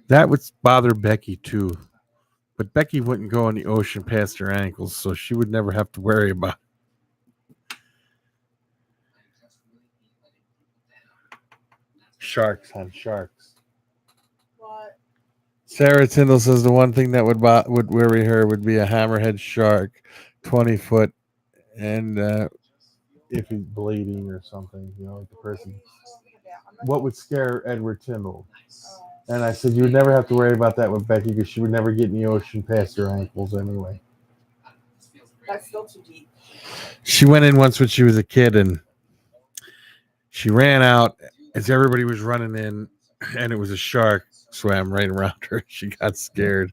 That would bother Becky too. But Becky wouldn't go in the ocean past her ankles, so she would never have to worry about sharks on sharks. But Sarah Tyndall says the one thing that would worry her would be a hammerhead shark, 20 foot, and if he's bleeding or something, like the person. What would scare Edward Tyndall? And I said you would never have to worry about that with Becky because she would never get in the ocean past her ankles anyway. That's still too deep. She went in once when she was a kid and she ran out as everybody was running in, and it was a shark swam right around her. She got scared.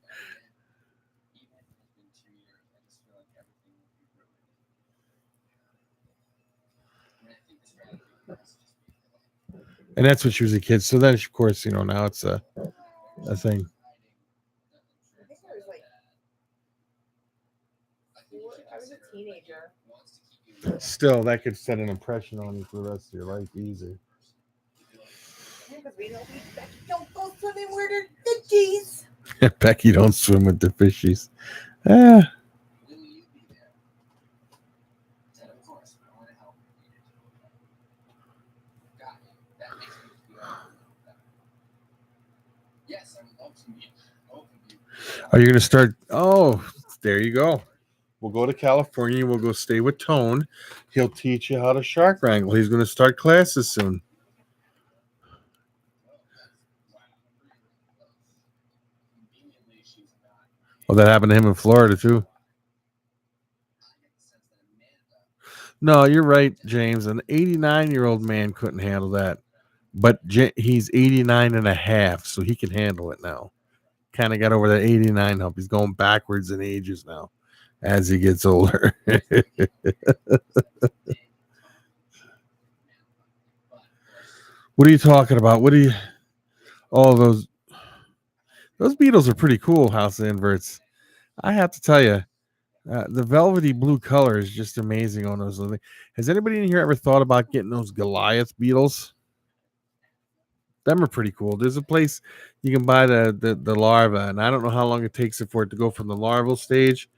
And that's when she was a kid. So then, of course, now it's a thing. I think I was like I was a teenager. Still, that could set an impression on you for the rest of your life easy. Because we know Becky don't go swimming where they're fishies. Becky don't swim with the fishies. Ah. Are you going to start? Oh, there you go. We'll go to California. We'll go stay with Tone. He'll teach you how to shark wrangle. He's going to start classes soon. Well, that happened to him in Florida, too. No, you're right, James. An 89-year-old man couldn't handle that. But he's 89 and a half, so he can handle it now. Kind of got over that 89 hump. He's going backwards in ages now as he gets older. What are you talking about? What are you? Oh, those beetles are pretty cool, House of Inverts. I have to tell you, the velvety blue color is just amazing on those. Has anybody in here ever thought about getting those Goliath beetles? Them are pretty cool. There's a place you can buy the larva, and I don't know how long it takes for it to go from the larval stage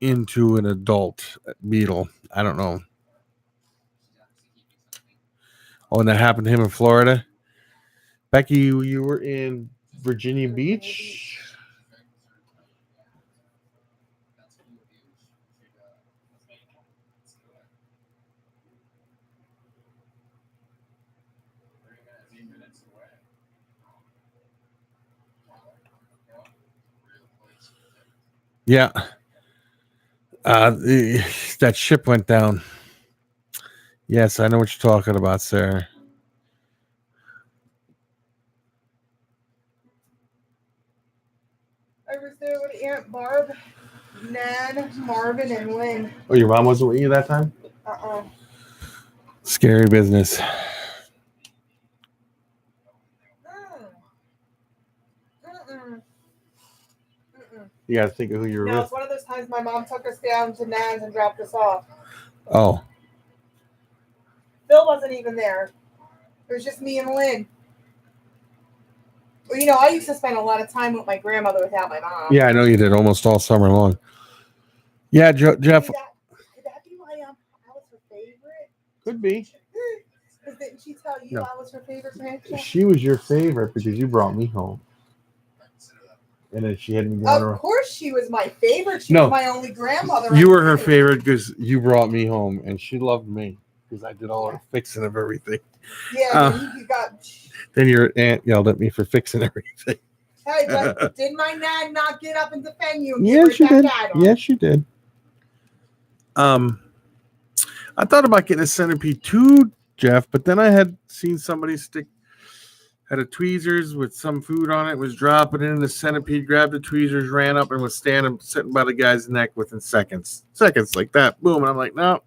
into an adult beetle. I don't know. Oh, and that happened to him in Florida. Becky, you were in Virginia Beach. Yeah. That ship went down. Yes, I know what you're talking about, sir. I was there with Aunt Barb, Nan, Marvin, and Lynn. Oh, your mom wasn't with you that time? Scary business. You got to think of who you're No, with. it's one of those times my mom took us down to Nan's and dropped us off. Oh. Phil wasn't even there. It was just me and Lynn. Well, you know, I used to spend a lot of time with my grandmother without my mom. Yeah, I know you did almost all summer long. Yeah, Jeff. Could that be why I was her favorite? Could be. Because didn't she tell you No. I was her favorite grandchild? She was your favorite because you brought me home. And then she had me going around. Of course she was my favorite. She No. was my only grandmother. You were her favorite because you brought me home, and she loved me because I did all her fixing of everything. Yeah, you got... Then your aunt yelled at me for fixing everything. Hey, but did my Nan not get up and defend you? And Yeah, get she right did. back at him? Yes, she did. I thought about getting a centipede too, Jeff, but then I had seen somebody had a tweezers with some food on it, was dropping it in the centipede, grabbed the tweezers, ran up, and was sitting by the guy's neck within seconds. Seconds like that. Boom. And I'm like, no,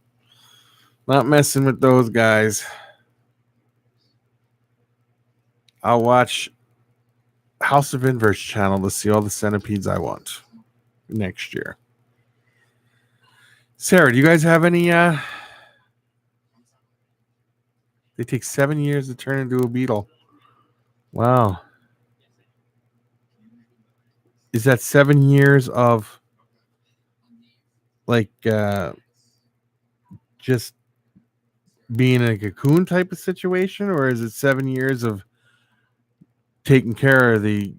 not messing with those guys. I'll watch House of Inverse channel to see all the centipedes I want next year. Sarah, do you guys have any? They take 7 years to turn into a beetle. Wow. Is that 7 years of like just being in a cocoon type of situation, or is it 7 years of taking care of the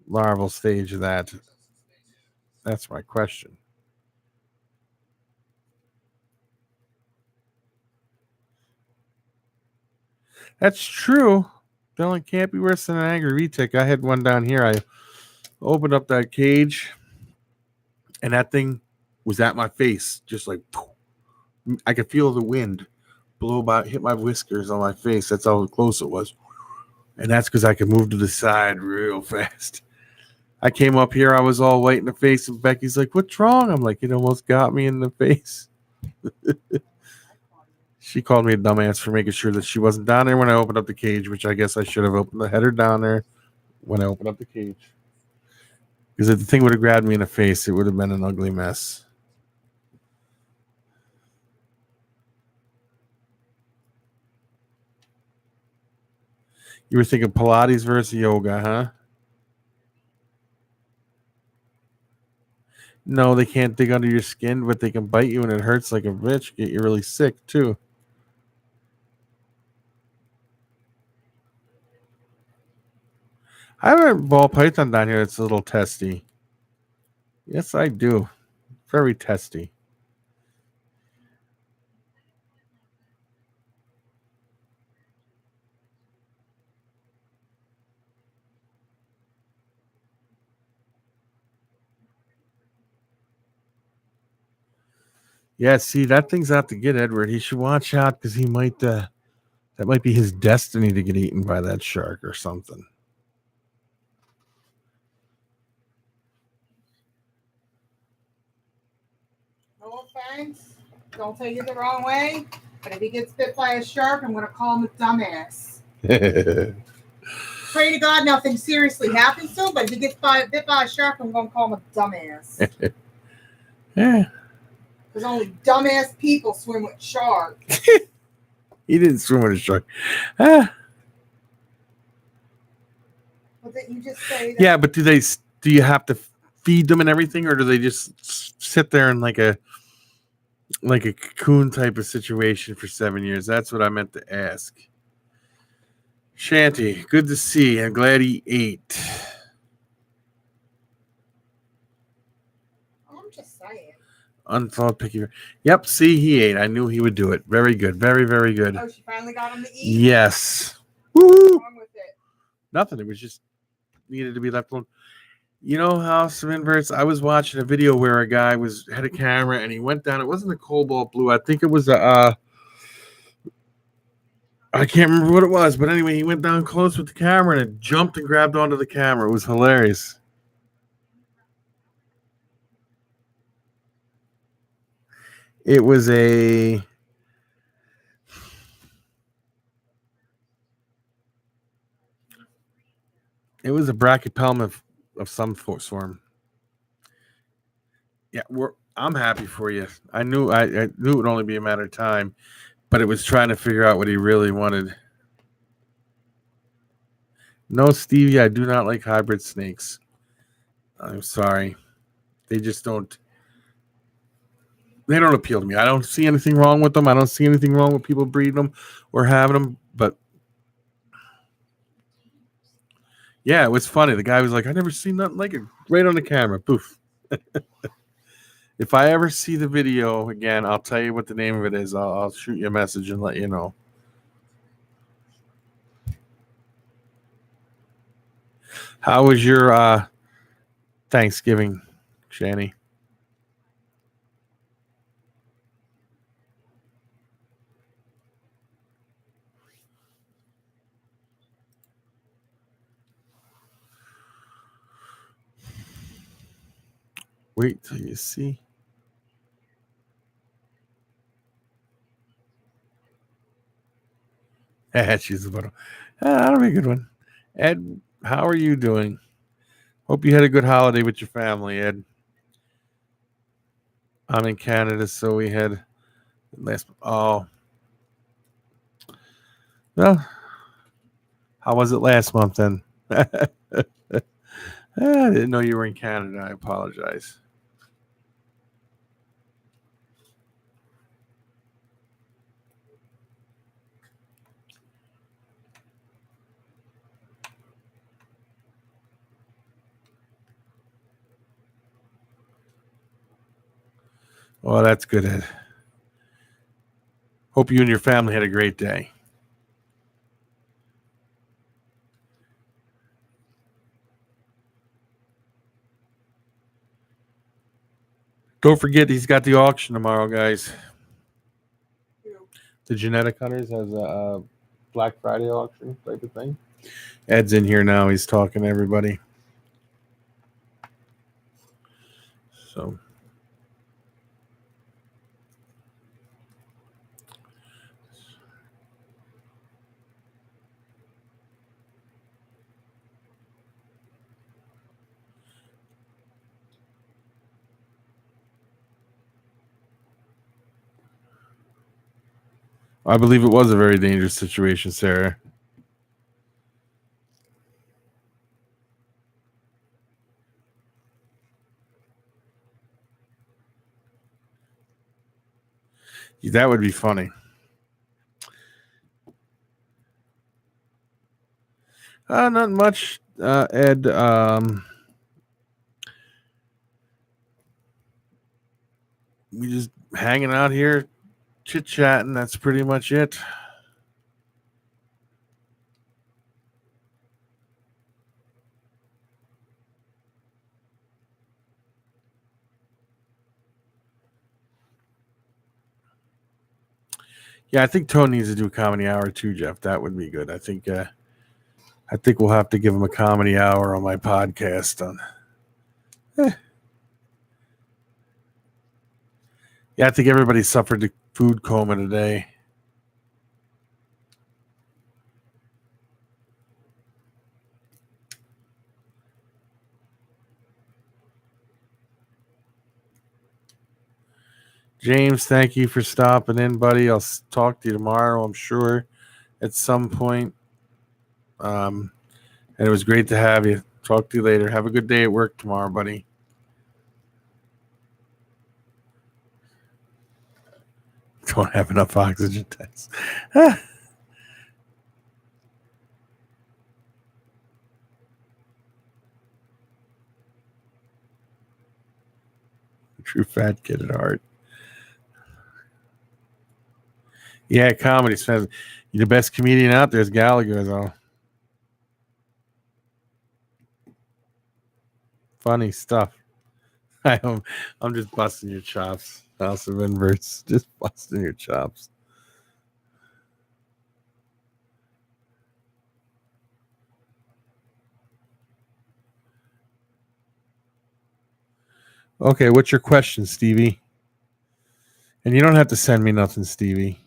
larval stage of that? That's my question. That's true. Dylan, can't be worse than an angry retic. I had one down here. I opened up that cage, and that thing was at my face, just like I could feel the wind blow by, hit my whiskers on my face. That's how close it was, and that's because I could move to the side real fast. I came up here, I was all white in the face, and Becky's like, "What's wrong?" I'm like, "It almost got me in the face." She called me a dumbass for making sure that she wasn't down there when I opened up the cage, which I guess I should have opened the header down there when I opened up the cage. Because if the thing would have grabbed me in the face, it would have been an ugly mess. You were thinking Pilates versus yoga, huh? No, they can't dig under your skin, but they can bite you and it hurts like a bitch. Get you really sick, too. I have a ball python down here that's a little testy. Yes, I do. Very testy. Yeah, see, that thing's out to get Edward. He should watch out because he might. That might be his destiny to get eaten by that shark or something. No offense. Don't take it the wrong way. But if he gets bit by a shark, I'm going to call him a dumbass. Pray to God nothing seriously happens to him, but if he gets bit by a shark, I'm going to call him a dumbass. Yeah. Because only dumbass people swim with sharks. He didn't swim with a shark. Ah. But didn't you just say that? Yeah, but do you have to feed them and everything, or do they just sit there in like a cocoon type of situation for 7 years? That's what I meant to ask. Shanty, good to see. I'm glad he ate. I'm just saying. Unthought picky. Yep, see, he ate. I knew he would do it. Very good. Very, very good. Oh, she finally got him to eat? Yes. What's Woo! wrong with it? Nothing. It was just needed to be left alone. You know how some inverts? I was watching a video where a guy had a camera and he went down. It wasn't a cobalt blue. I think it was a. I can't remember what it was, but anyway, he went down close with the camera and it jumped and grabbed onto the camera. It was hilarious. It was a. It was a brachypelma of some form. Yeah, I'm happy for you. I knew it would only be a matter of time, but it was trying to figure out what he really wanted. No, Stevie, I do not like hybrid snakes. I'm sorry. They just don't. They don't appeal to me. I don't see anything wrong with them. I don't see anything wrong with people breeding them or having them. But yeah, it was funny. The guy was like, "I never seen nothing like it." Right on the camera, poof. If I ever see the video again, I'll tell you what the name of it is. I'll shoot you a message and let you know. How was your Thanksgiving, Shani? Wait till you see. She's the bottom. That'll be a good one. Ed, how are you doing? Hope you had a good holiday with your family, Ed. I'm in Canada, so we had last. Oh, well, how was it last month then? I didn't know you were in Canada. I apologize. Well, that's good, Ed. Hope you and your family had a great day. Don't forget, he's got the auction tomorrow, guys. The Genetic Hunters has a Black Friday auction type of thing. Ed's in here now. He's talking to everybody. So. I believe it was a very dangerous situation, Sarah. That would be funny. Not much, Ed. we just hanging out here, chit chatting. That's pretty much it. Yeah, I think Tony needs to do a comedy hour too, Jeff. That would be good. I think we'll have to give him a comedy hour on my podcast. Yeah, I think everybody suffered the food coma today. James, thank you for stopping in, buddy. I'll talk to you tomorrow, I'm sure, at some point. And it was great to have you. Talk to you later. Have a good day at work tomorrow, buddy. Don't have enough oxygen tanks. True fat kid at heart. Yeah, comedy. You're the best comedian out there is Gallagher, though. Funny stuff. I'm just busting your chops. House of Inverts. Just busting your chops. Okay, what's your question, Stevie? And you don't have to send me nothing, Stevie.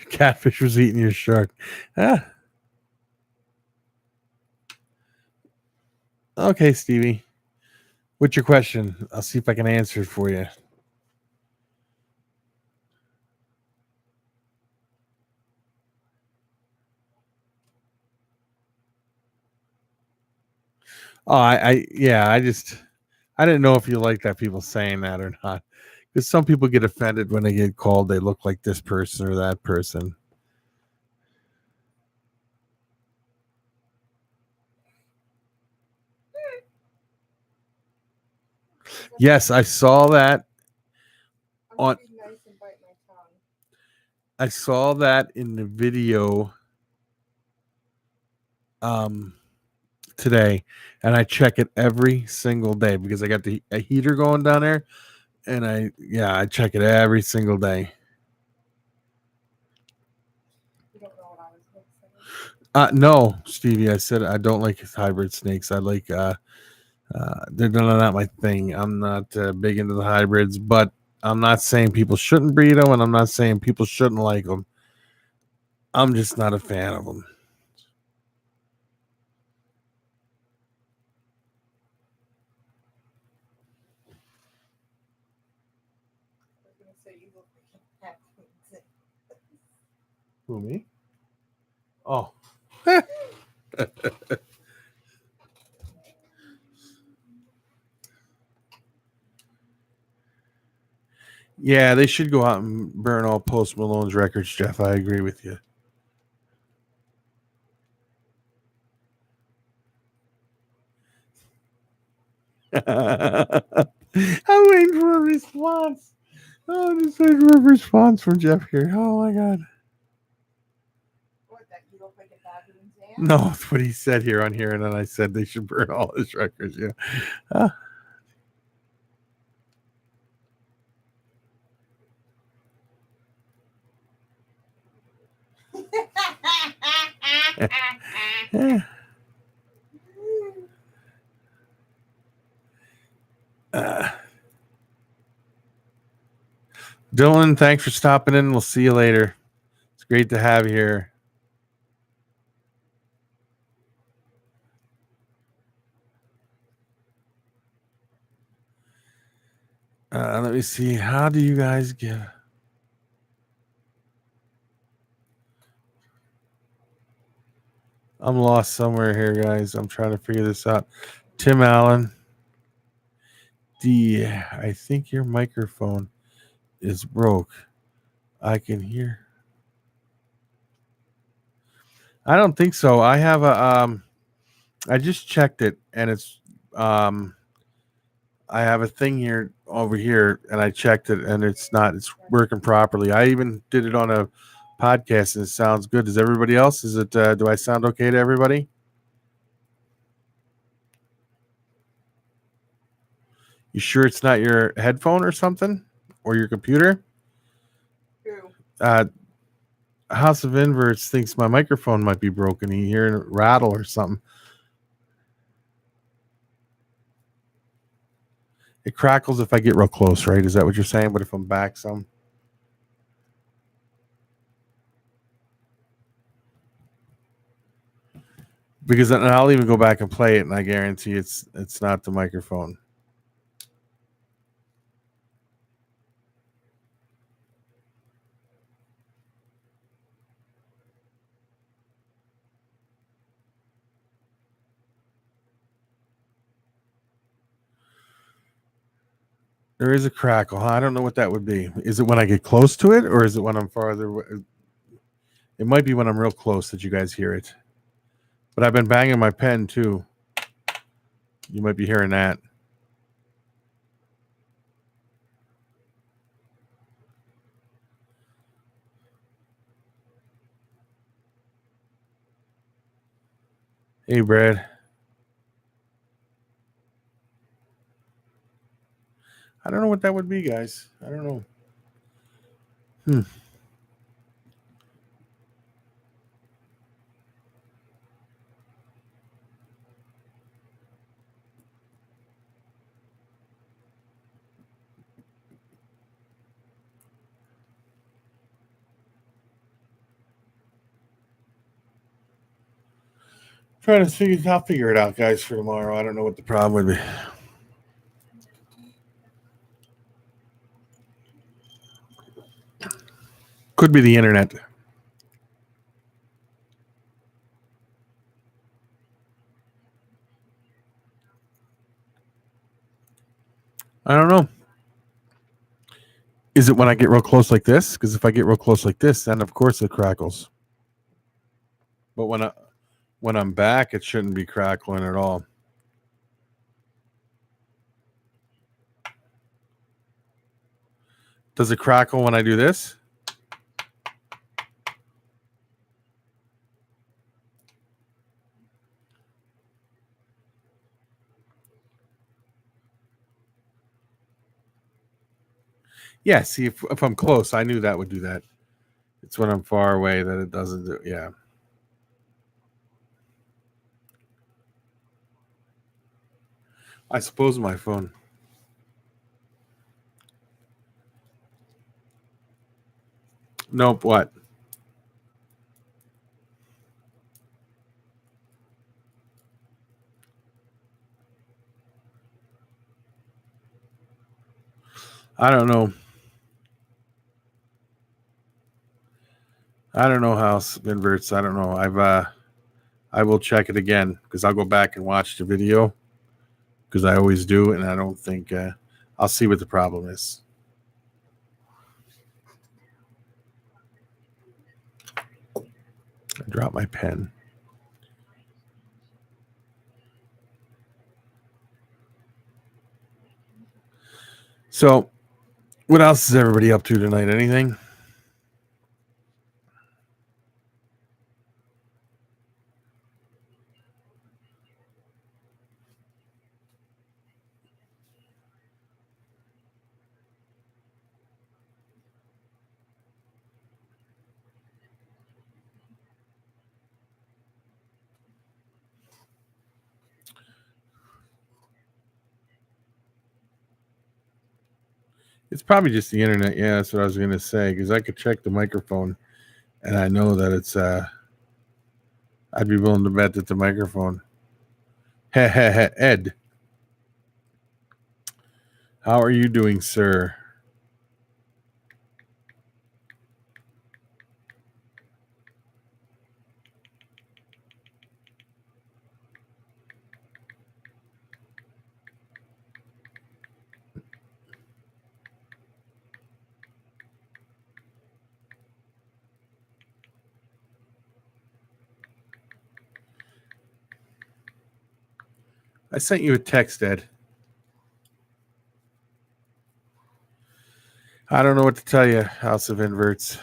Catfish was eating your shark. Ah. Okay, Stevie. What's your question? I'll see if I can answer it for you. Oh, I didn't know if you like that people saying that or not. Because some people get offended when they get called they look like this person or that person. Yes, I saw that. I saw that in the video today, and I check it every single day because I got a heater going down there, and I check it every single day. No, Stevie, I said I don't like hybrid snakes. I like they're not my thing. I'm not big into the hybrids, but I'm not saying people shouldn't breed them, and I'm not saying people shouldn't like them. I'm just not a fan of them. Who, me? Oh. Yeah, they should go out and burn all Post Malone's records, Jeff. I agree with you. I'm waiting for a response. Oh, I'm just waiting for a response from Jeff here. Oh my god. What, that you look like a baboon's aunt? No, that's what he said here on here, and then I said they should burn all his records. Yeah. Yeah. Dylan, thanks for stopping in. We'll see you later. It's great to have you here. Let me see. How do you guys get? I'm lost somewhere here, guys. I'm trying to figure this out. Tim Allen. I think your microphone is broke. I can hear. I don't think so. I have a I just checked it and it's I have a thing here over here and I checked it and it's working properly. I even did it on a podcast and it sounds good. Does everybody else? Do I sound okay to everybody? You sure it's not your headphone or something or your computer? Who? House of Inverts thinks my microphone might be broken. He hearing it rattle or something. It crackles if I get real close, right? Is that what you're saying? But if I'm back some. Because then I'll even go back and play it and I guarantee it's not the microphone. There is a crackle. I don't know what that would be. Is it when I get close to it or is it when I'm farther away? It might be when I'm real close that you guys hear it. But I've been banging my pen too. You might be hearing that. Hey, Brad. I don't know what that would be, guys. I don't know. I'll figure it out, guys, for tomorrow. I don't know what the problem would be. Could be the internet. I don't know. Is it when I get real close like this? Because if I get real close like this, then of course it crackles. But when I'm back, it shouldn't be crackling at all. Does it crackle when I do this? Yeah, see, if I'm close, I knew that would do that. It's when I'm far away that it doesn't do. Yeah. I suppose my phone. Nope. What? I don't know. I don't know how it inverts. I don't know. I will check it again because I'll go back and watch the video because I always do, and I don't think I'll see what the problem is. I dropped my pen. So, what else is everybody up to tonight? Anything? It's probably just the internet. Yeah, that's what I was going to say because I could check the microphone and I know that it's I'd be willing to bet that the microphone. Ed, how are you doing, sir? I sent you a text, Ed. I don't know what to tell you, House of Inverts.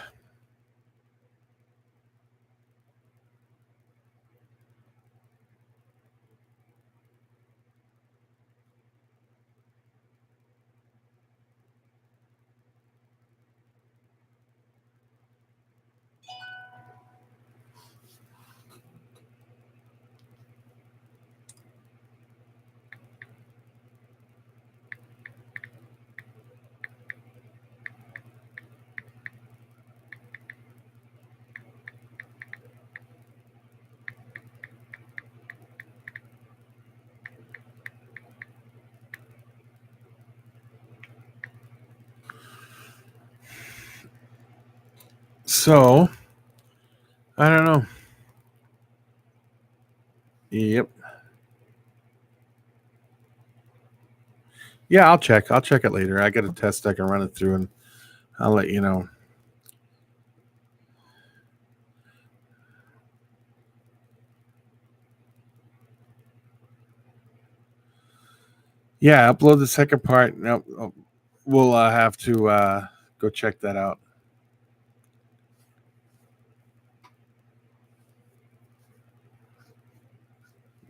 So, I don't know. Yep. Yeah, I'll check. I'll check it later. I got a test I can run it through, and I'll let you know. Yeah, upload the second part. No, we'll have to go check that out.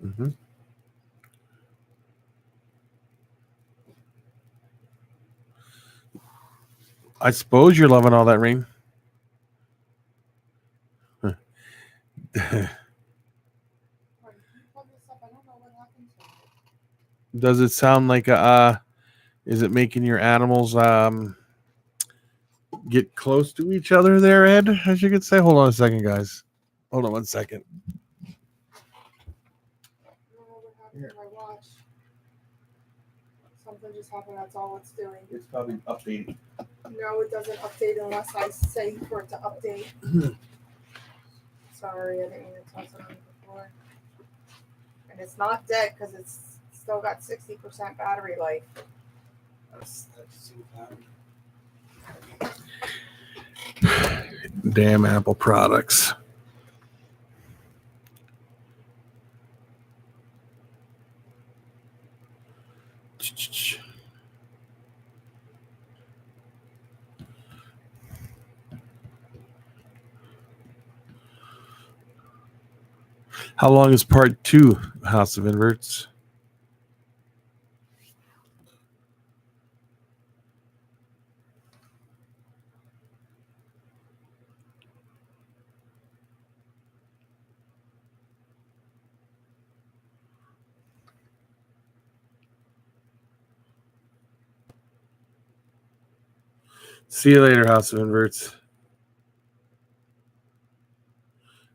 Mm-hmm. I suppose you're loving all that rain. Does it sound like is it making your animals get close to each other there, Ed, as you could say? Hold on a second, guys. Hold on 1 second. Something just happened. That's all it's doing. It's probably updating. No, it doesn't update unless I say for it to update. Sorry, I didn't mean to toss it on before. And it's not dead because it's still got 60% battery life. Damn Apple products. How long is part 2, House of Inverts? See you later, House of Inverts.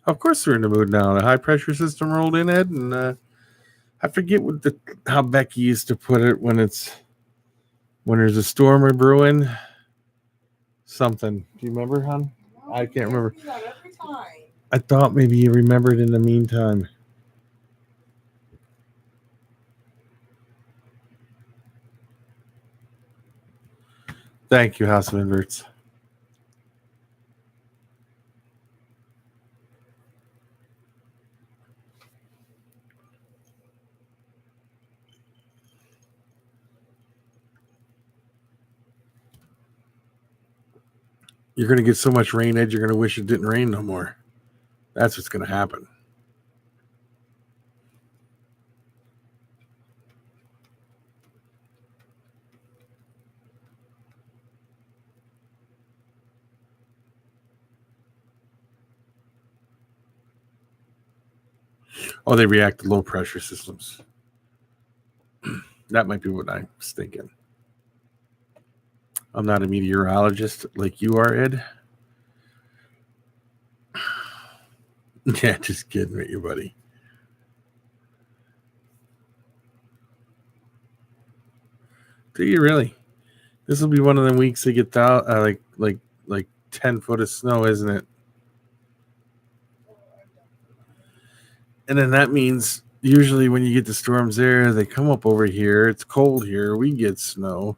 Of course, we're in the mood now. The high pressure system rolled in, Ed, and I forget how Becky used to put it when there's a storm or brewing. Something. Do you remember, hon? No, I can't remember. Do that every time. I thought maybe you remembered in the meantime. Thank you, House of Inverts. You're going to get so much rain, Ed, you're going to wish it didn't rain no more. That's what's going to happen. Oh, they react to low pressure systems. That might be what I was thinking. I'm not a meteorologist like you are, Ed. Yeah, just kidding with you, buddy. Do you really? This will be one of them weeks they get out like 10 foot of snow, isn't it? And then that means usually when you get the storms there, they come up over here. It's cold here. We get snow.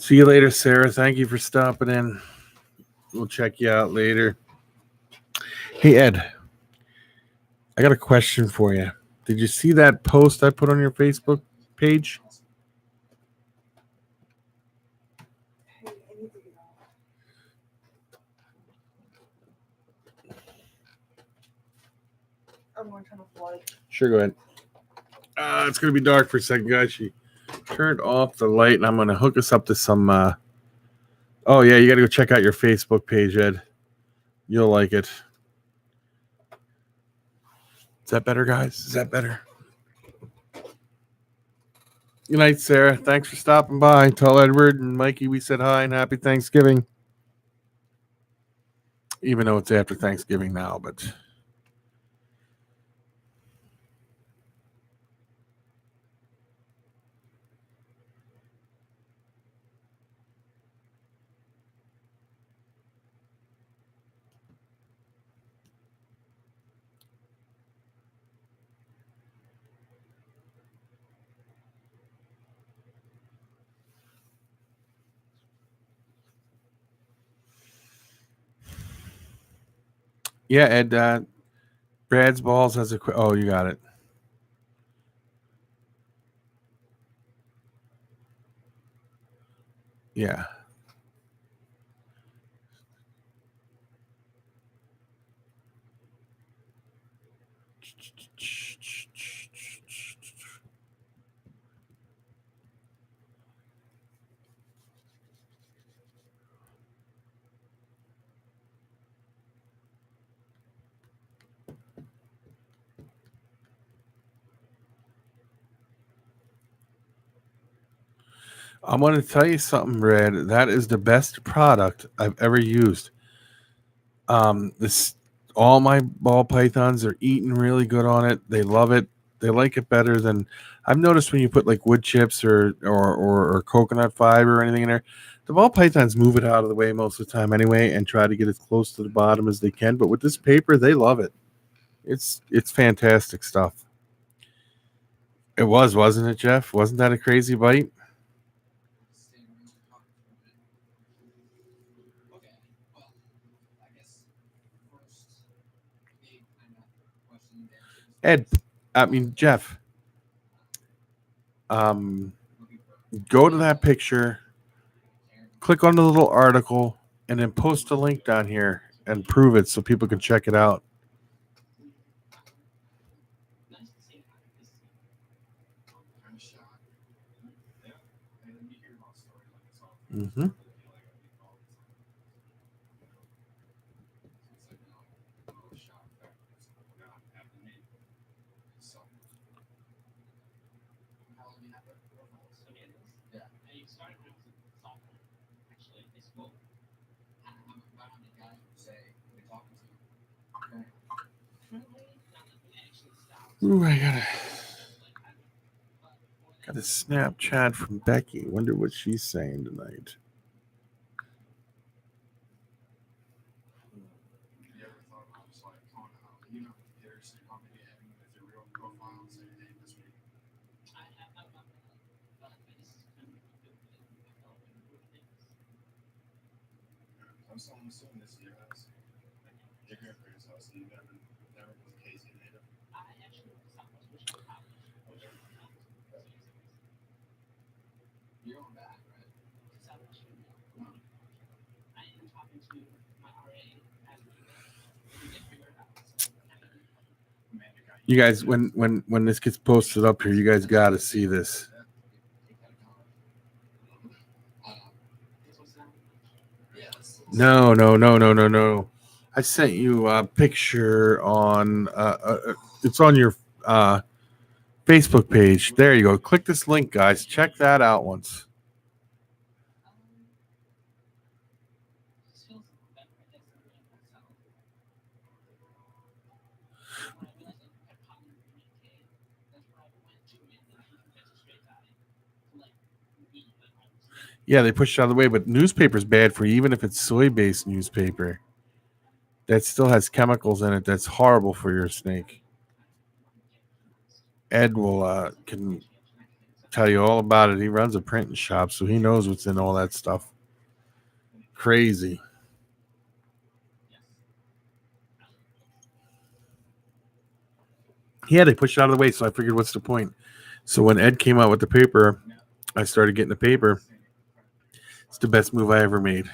See you later, Sarah. Thank you for stopping in. We'll check you out later. Hey, Ed, I got a question for you. Did you see that post I put on your Facebook page? Hey, I need to get off. I'm going to turn off the light. Sure, go ahead. It's going to be dark for a second, guys. She turned off the light, and I'm going to hook us up to some... Oh, yeah, you got to go check out your Facebook page, Ed. You'll like it. Is that better, guys? Is that better? Good night, Sarah. Thanks for stopping by. Tell Edward and Mikey we said hi and happy Thanksgiving. Even though it's after Thanksgiving now, but... Yeah, Ed, Brad's Balls has a... Oh, you got it. Yeah. I'm going to tell you something, Brad. That is the best product I've ever used. This all my ball pythons are eating really good on it. They love it. They like it better than I've noticed when you put like wood chips or coconut fiber or anything in there. The ball pythons move it out of the way most of the time anyway and try to get as close to the bottom as they can. But with this paper, they love it. It's fantastic stuff. It was, wasn't it, Jeff? Wasn't that a crazy bite? Ed, I mean Jeff. Go to that picture, click on the little article, and then post a link down here and prove it so people can check it out. Mm-hmm. Ooh, I got a Snapchat from Becky. Wonder what she's saying tonight. You guys, when this gets posted up here, you guys got to see this. No. I sent you a picture on. It's on your Facebook page. There you go. Click this link, guys. Check that out once. Yeah, they pushed it out of the way, but newspaper's bad for you, even if it's soy-based newspaper. That still has chemicals in it that's horrible for your snake. Ed will can tell you all about it. He runs a printing shop, so he knows what's in all that stuff. Crazy. Yeah, they pushed it out of the way, so I figured, what's the point? So when Ed came out with the paper, I started getting the paper. It's the best move I ever made.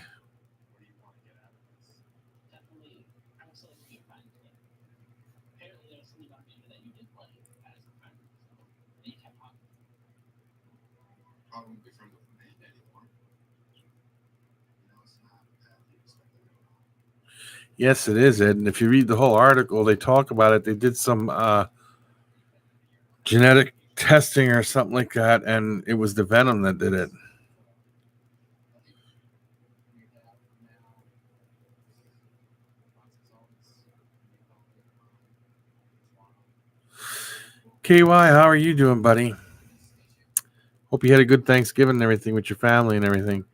Yes, it is, Ed. And if you read the whole article, they talk about it. They did some genetic testing or something like that, and it was the venom that did it. KY, how are you doing, buddy? Hope you had a good Thanksgiving and everything with your family and everything.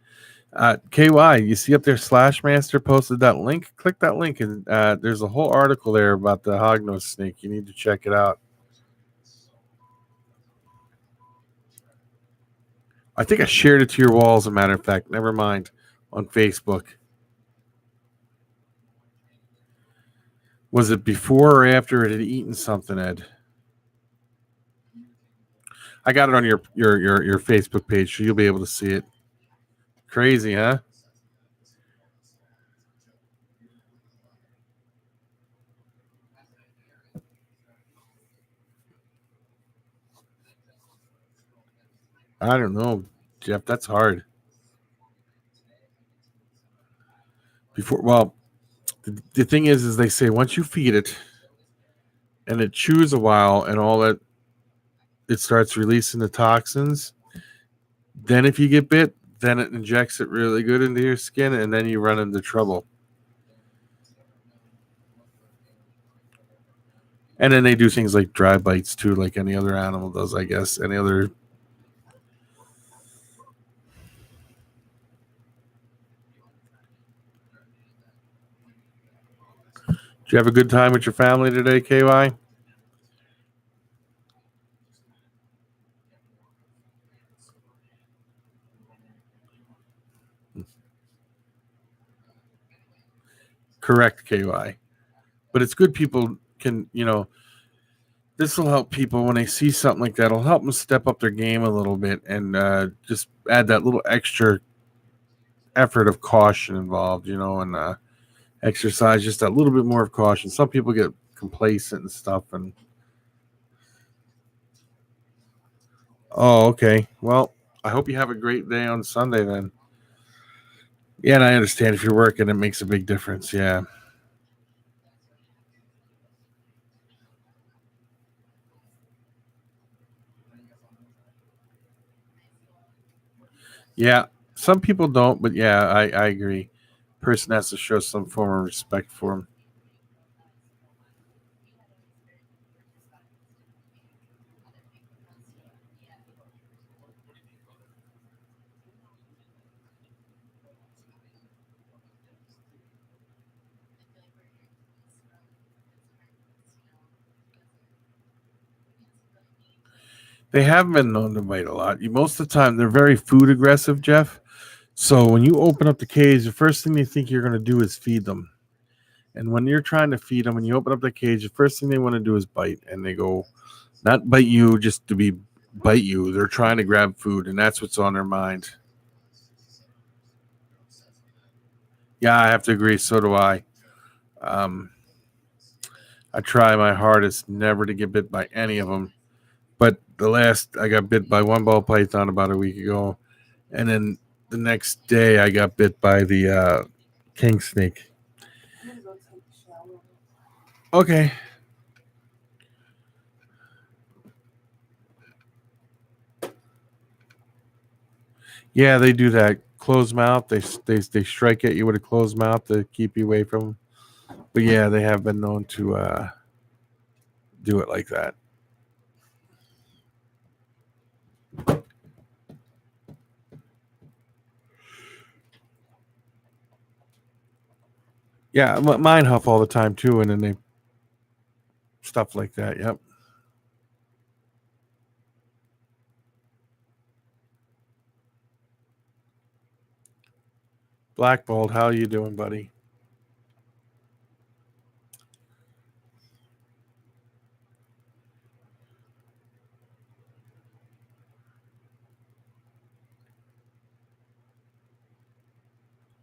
KY, you see up there, Slashmaster posted that link. Click that link, and there's a whole article there about the hognose snake. You need to check it out. I think I shared it to your wall, as a matter of fact. Never mind, on Facebook. Was it before or after it had eaten something, Ed? I got it on your Facebook page, so you'll be able to see it. Crazy, huh? I don't know, Jeff. That's hard. The thing is they say once you feed it and it chews a while and all that, it starts releasing the toxins. Then if you get bit, then it injects it really good into your skin, and then you run into trouble. And then they do things like dry bites too, like any other animal does, I guess. Any other. Did you have a good time with your family today, KY? Correct, KY. But it's good people can, this will help people when they see something like that. It'll help them step up their game a little bit and just add that little extra effort of caution involved, and exercise just a little bit more of caution. Some people get complacent and stuff. And oh, okay. Well, I hope you have a great day on Sunday then. Yeah, and I understand if you're working, it makes a big difference. Yeah. Yeah, some people don't, but yeah, I agree. Person has to show some form of respect for him. They have been known to bite a lot. Most of the time, they're very food aggressive, Jeff. So when you open up the cage, the first thing they think you're going to do is feed them. And when you're trying to feed them, when you open up the cage, the first thing they want to do is bite. And they go, not bite you just to bite you. They're trying to grab food, and that's what's on their mind. Yeah, I have to agree. So do I. I try my hardest never to get bit by any of them. But I got bit by one ball python about a week ago. And then the next day I got bit by the king snake. Okay. Yeah, they do that. Closed mouth. They strike at you with a closed mouth to keep you away from them. But yeah, they have been known to do it like that. Yeah, mine huff all the time too, and then they stuff like that. Yep. Blackballed, how you doing, buddy?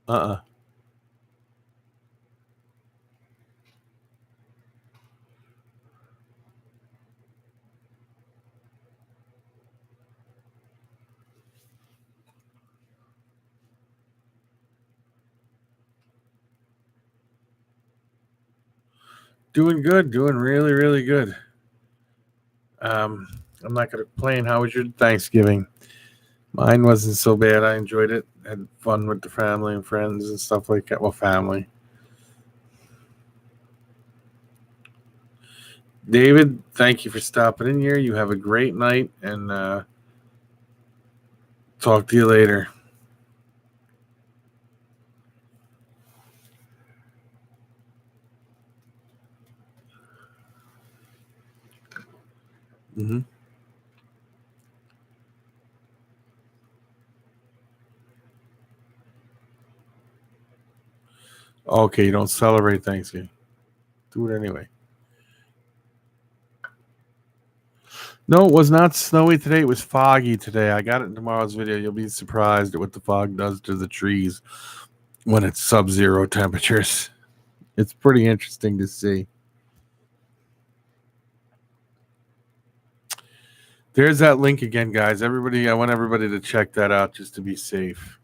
Uh-uh. Doing good, doing really, really good. I'm not gonna complain. How was your Thanksgiving? Mine wasn't so bad. I enjoyed it. Had fun with the family and friends and stuff like that. Well, family. David, thank you for stopping in here. You have a great night, and talk to you later. Mm-hmm. Okay, you don't celebrate Thanksgiving. Do it anyway. No, it was not snowy today. It was foggy today. I got it in tomorrow's video. You'll be surprised at what the fog does to the trees when it's sub-zero temperatures. It's pretty interesting to see. There's that link again, guys. Everybody, I want everybody to check that out just to be safe.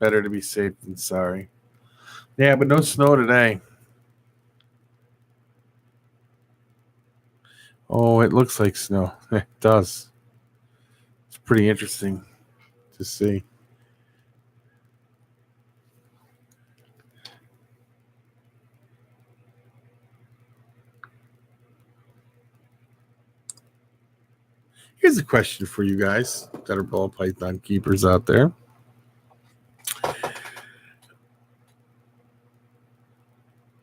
Better to be safe than sorry. Yeah, but no snow today. Oh, it looks like snow. It does. It's pretty interesting to see. Here's a question for you guys that are ball python keepers out there.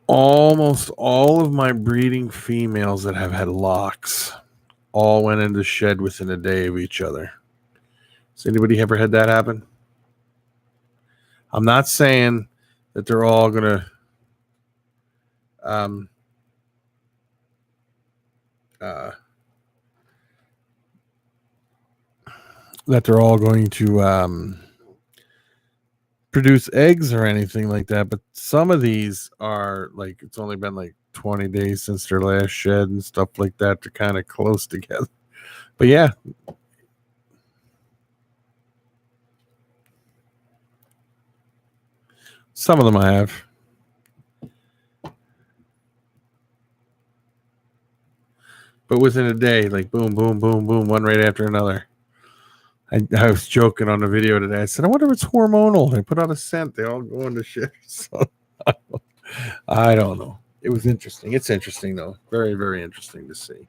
Almost all of my breeding females that have had locks all went into shed within a day of each other. Has anybody ever had that happen? I'm not saying that they're all going to produce eggs or anything like that, but some of these are like, it's only been like 20 days since their last shed and stuff like that. They're kind of close together. But yeah. Some of them I have. But within a day, like boom, boom, boom, boom, one right after another. I was joking on the video today. I said, I wonder if it's hormonal. They put out a scent. They all go into shit. So, I don't know. It was interesting. It's interesting, though. Very, very interesting to see.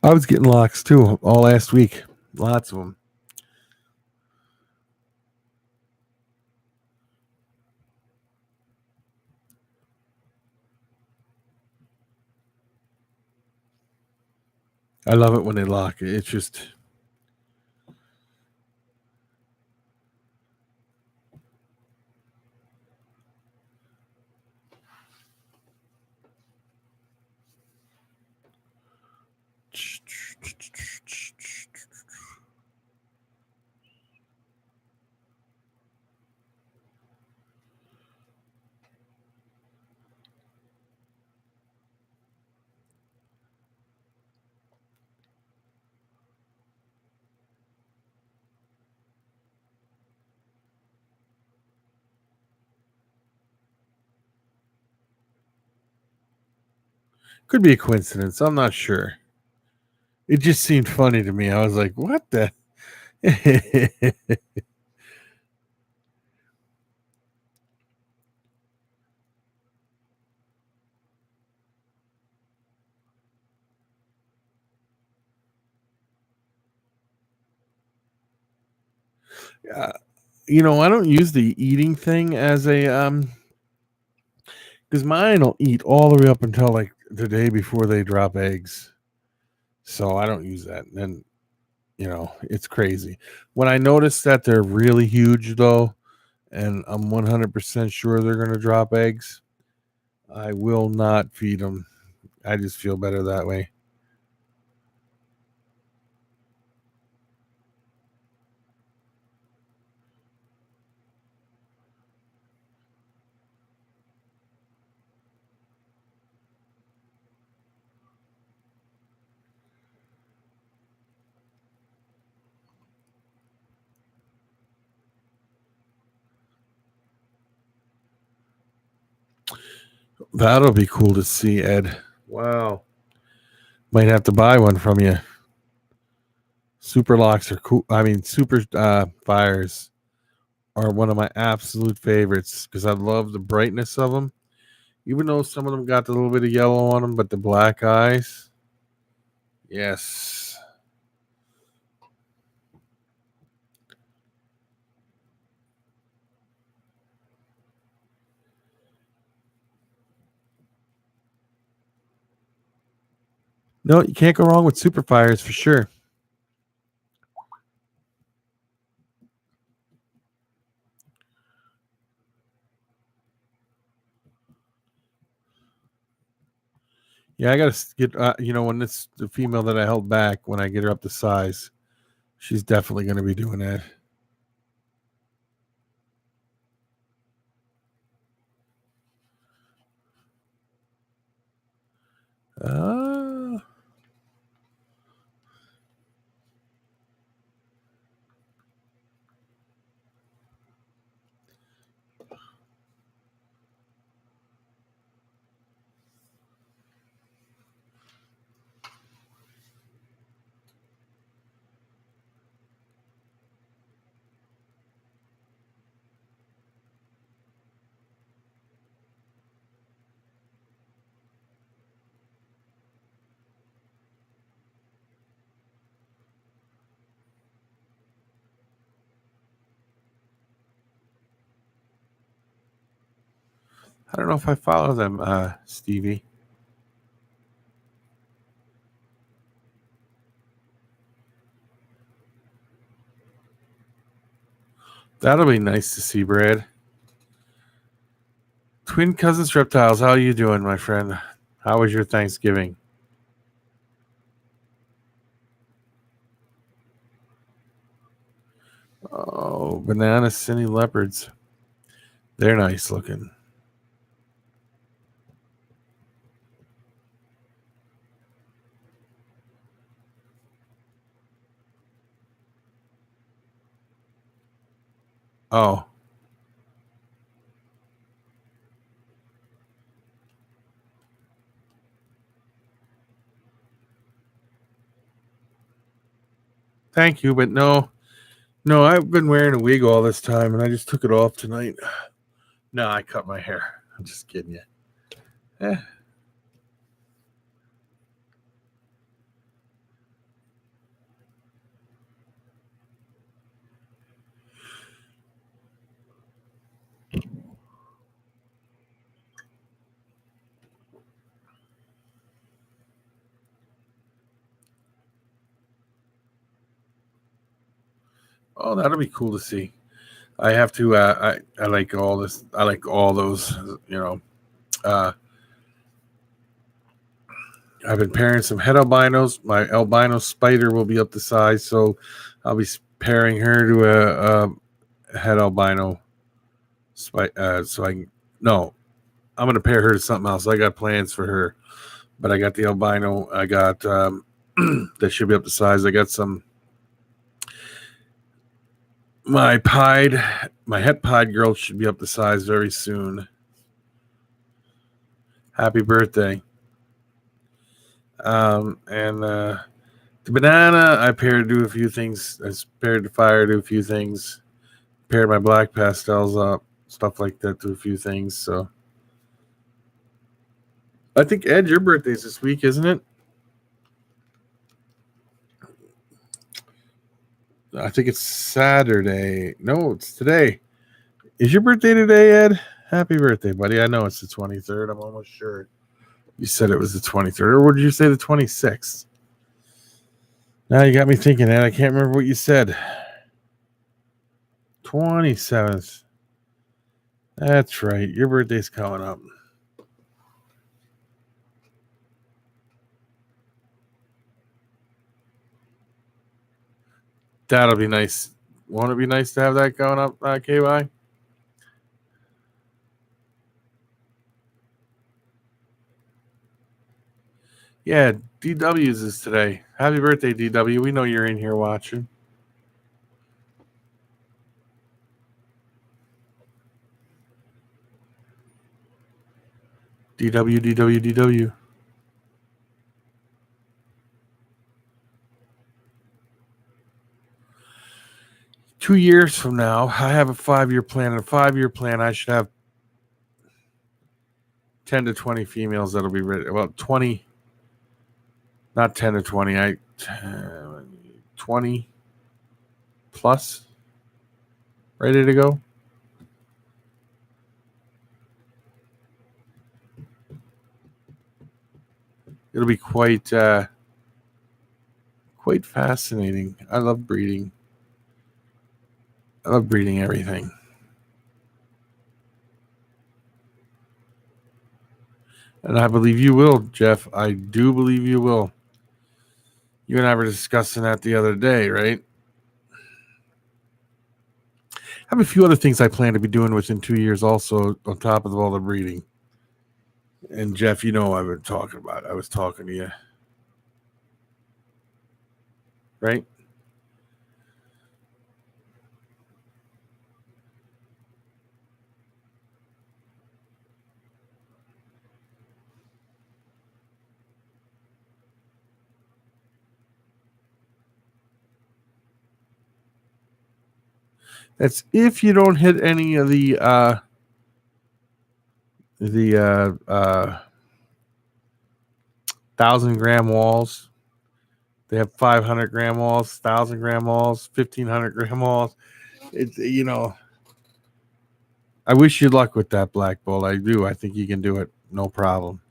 I was getting locks, too, all last week. Lots of them. I love it when they lock. It's just... Could be a coincidence. I'm not sure. It just seemed funny to me. I was like, what the? I don't use the eating thing as a because mine will eat all the way up until like the day before they drop eggs. So I don't use that. And it's crazy. When I notice that they're really huge though, and I'm 100% sure they're going to drop eggs, I will not feed them. I just feel better that way. That'll be cool to see, Ed. Wow. Might have to buy one from you. Super locks are cool. I mean, super fires are one of my absolute favorites because I love the brightness of them. Even though some of them got a little bit of yellow on them, but the black eyes, yes. No, you can't go wrong with super fires for sure. Yeah, I gotta get. When it's the female that I held back, when I get her up to size, she's definitely going to be doing that. I don't know if I follow them, Stevie. That'll be nice to see, Brad. Twin Cousins Reptiles, how are you doing, my friend? How was your Thanksgiving? Oh, banana cine leopards. They're nice looking. Oh. Thank you, but no, I've been wearing a wig all this time, and I just took it off tonight. No, I cut my hair. I'm just kidding you. Oh, that'll be cool to see. I have to. I like all this. I like all those. I've been pairing some het albinos. My albino spider will be up to size, so I'll be pairing her to a het albino. So I can. No, I'm going to pair her to something else. I got plans for her, but I got the albino. I got that should be up to size. I got some. My het pied girl should be up to size very soon. Happy birthday. And the banana, I paired to do a few things. I paired the fire to a few things. Paired my black pastels up, stuff like that to a few things. So I think, Ed, your birthday's this week, isn't it? I think it's Saturday. No, it's today. Is your birthday today, Ed? Happy birthday, buddy. I know it's the 23rd. I'm almost sure. You said it was the 23rd, or what did you say, the 26th? Now you got me thinking, Ed. I can't remember what you said. 27th. That's right. Your birthday's coming up. That'll be nice. Won't it be nice to have that going up, KY? Yeah, DW's is today. Happy birthday, DW. We know you're in here watching. DW. 2 years from now, I have a 5-year plan. In a 5-year plan, I should have 10 to 20 females that'll be ready. Well, 20, not 10 to 20. 20 plus ready to go. It'll be quite fascinating. I love breeding. I love breeding everything. And I believe you will, Jeff. I do believe you will. You and I were discussing that the other day, right? I have a few other things I plan to be doing within 2 years also, on top of all the breeding. And Jeff, you know I've been talking about it. I was talking to you. Right? That's if you don't hit any of the 1,000-gram walls. They have 500-gram walls, 1,000-gram walls, 1,500-gram walls. It's, you know, I wish you luck with that, Black Bull. I do. I think you can do it. No problem.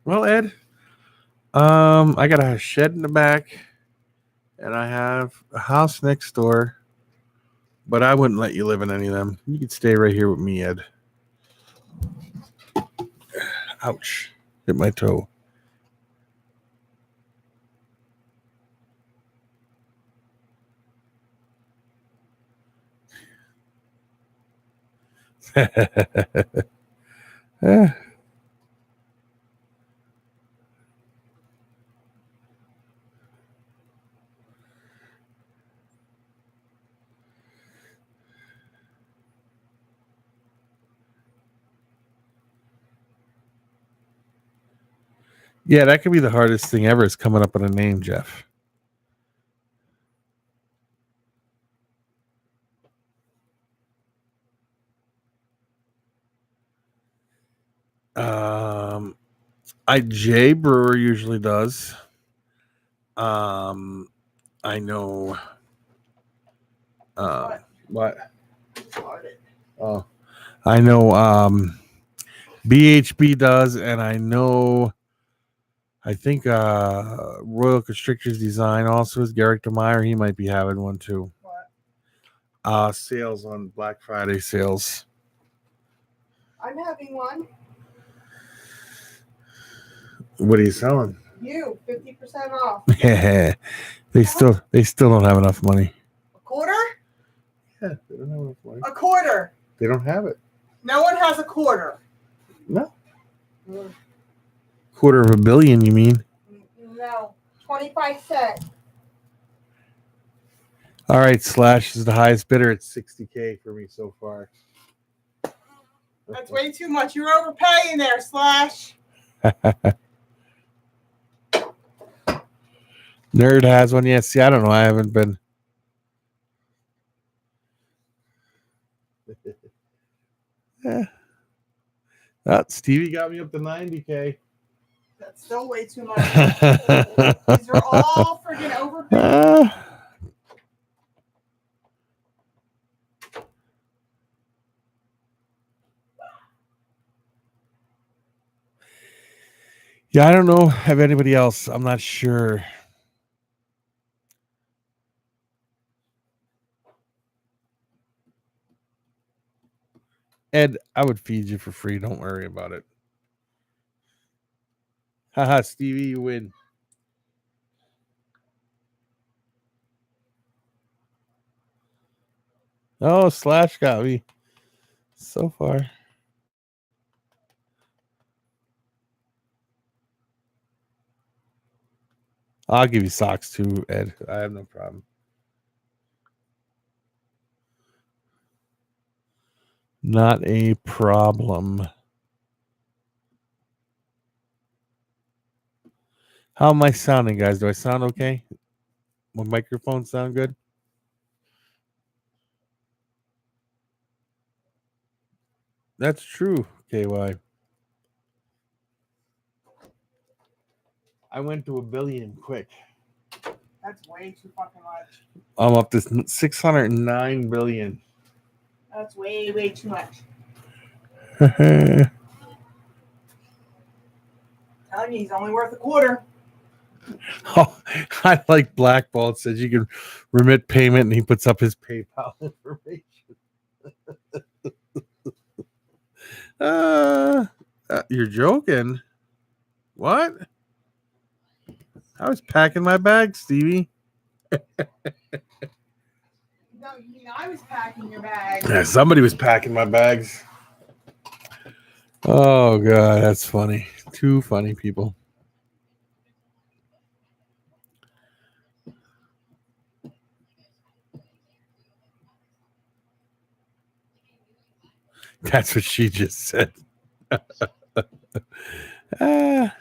Well, Ed, I got a shed in the back, and I have a house next door, but I wouldn't let you live in any of them. You could stay right here with me, Ed. Ouch. Hit my toe. Yeah, that could be the hardest thing ever, is coming up with a name, Jeff. Jay Brewer usually does. I know. What? Oh, I know. BHB does, and I know. I think Royal Constrictors Design also is Garrick DeMeyer. He might be having one too. What? Sales on Black Friday sales. I'm having one. What are you selling? You 50% off. They still don't have enough money. A quarter? Yeah, they don't have enough money. A quarter. They don't have it. No one has a quarter. No. $250 million, you mean? No. 25 cents. All right, Slash is the highest bidder at $60K for me so far. That's way too much. You're overpaying there, Slash. Nerd has one. Yeah, see, I don't know. I haven't been. Stevie got me up to 90K. That's still way too much. These are all freaking overpaid. Yeah, I don't know if anybody else. I'm not sure. Ed, I would feed you for free. Don't worry about it. Haha, Stevie, you win. Oh, Slash got me so far. I'll give you socks too, Ed. I have no problem. Not a problem. How am I sounding, guys? Do I sound okay? My microphone sound good? That's true, KY. I went to 1 billion quick. That's way too fucking much. I'm up to 609 billion. That's way too much. Oh, Telling you, he's only worth a quarter. I like Blackball. It says you can remit payment, and he puts up his PayPal information. You're joking? What? I was packing my bag, Stevie. No, you mean I was packing your bag. Yeah, somebody was packing my bags. Oh god, that's funny. Two funny people. That's what she just said. Ah.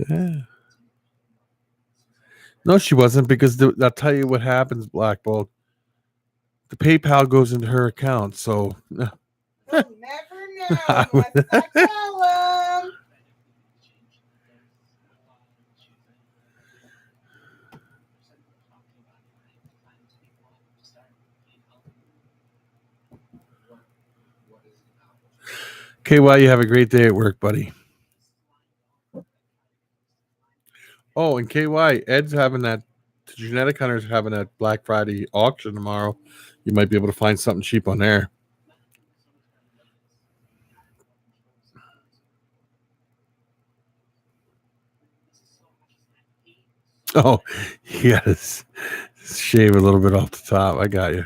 Yeah. No, she wasn't, because I'll tell you what happens, Blackbolt. The PayPal goes into her account, so You'll never know unless I tell him. KY, you have a great day at work, buddy. Oh, and KY, Ed's having that, Genetic Hunter's having that Black Friday auction tomorrow. You might be able to find something cheap on there. Oh, yes. Shave a little bit off the top. I got you.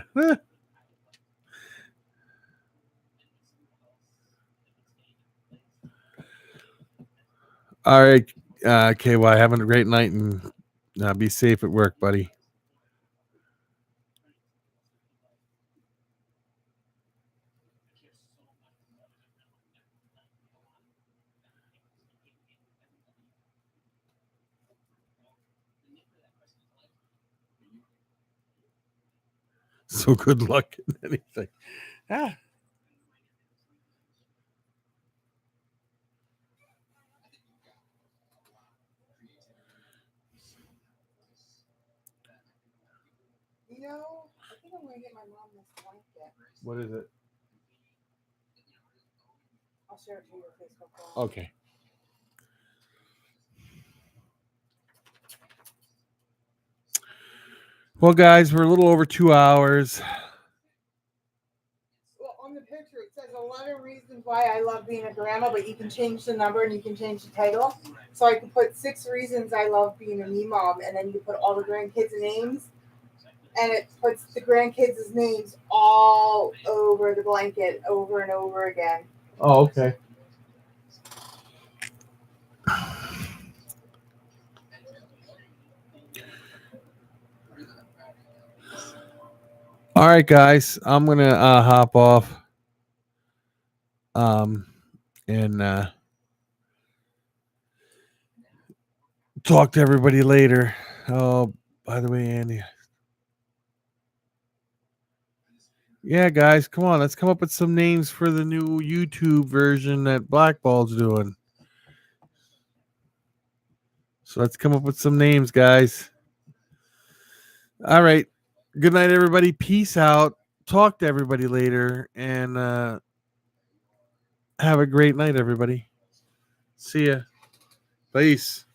All right, KY, having a great night, and be safe at work, buddy. So good luck in anything. Ah. You know, I think I'm gonna get my mom this blanket. What is it? I'll share it to your Facebook page. Okay. Well, guys, we're a little over 2 hours. Well, on the picture it says 11 reasons why I love being a grandma, but you can change the number and you can change the title. So I can put 6 reasons I love being a me mom, and then you put all the grandkids' names, and it puts the grandkids' names all over the blanket over and over again. Oh, okay. All right, guys, I'm gonna hop off. And talk to everybody later. Oh, by the way, Andy. Yeah, guys, come on. Let's come up with some names for the new YouTube version that Blackball's doing. So let's come up with some names, guys. All right. Good night, everybody. Peace out. talk to everybody later, and have a great night, everybody. See ya. Peace.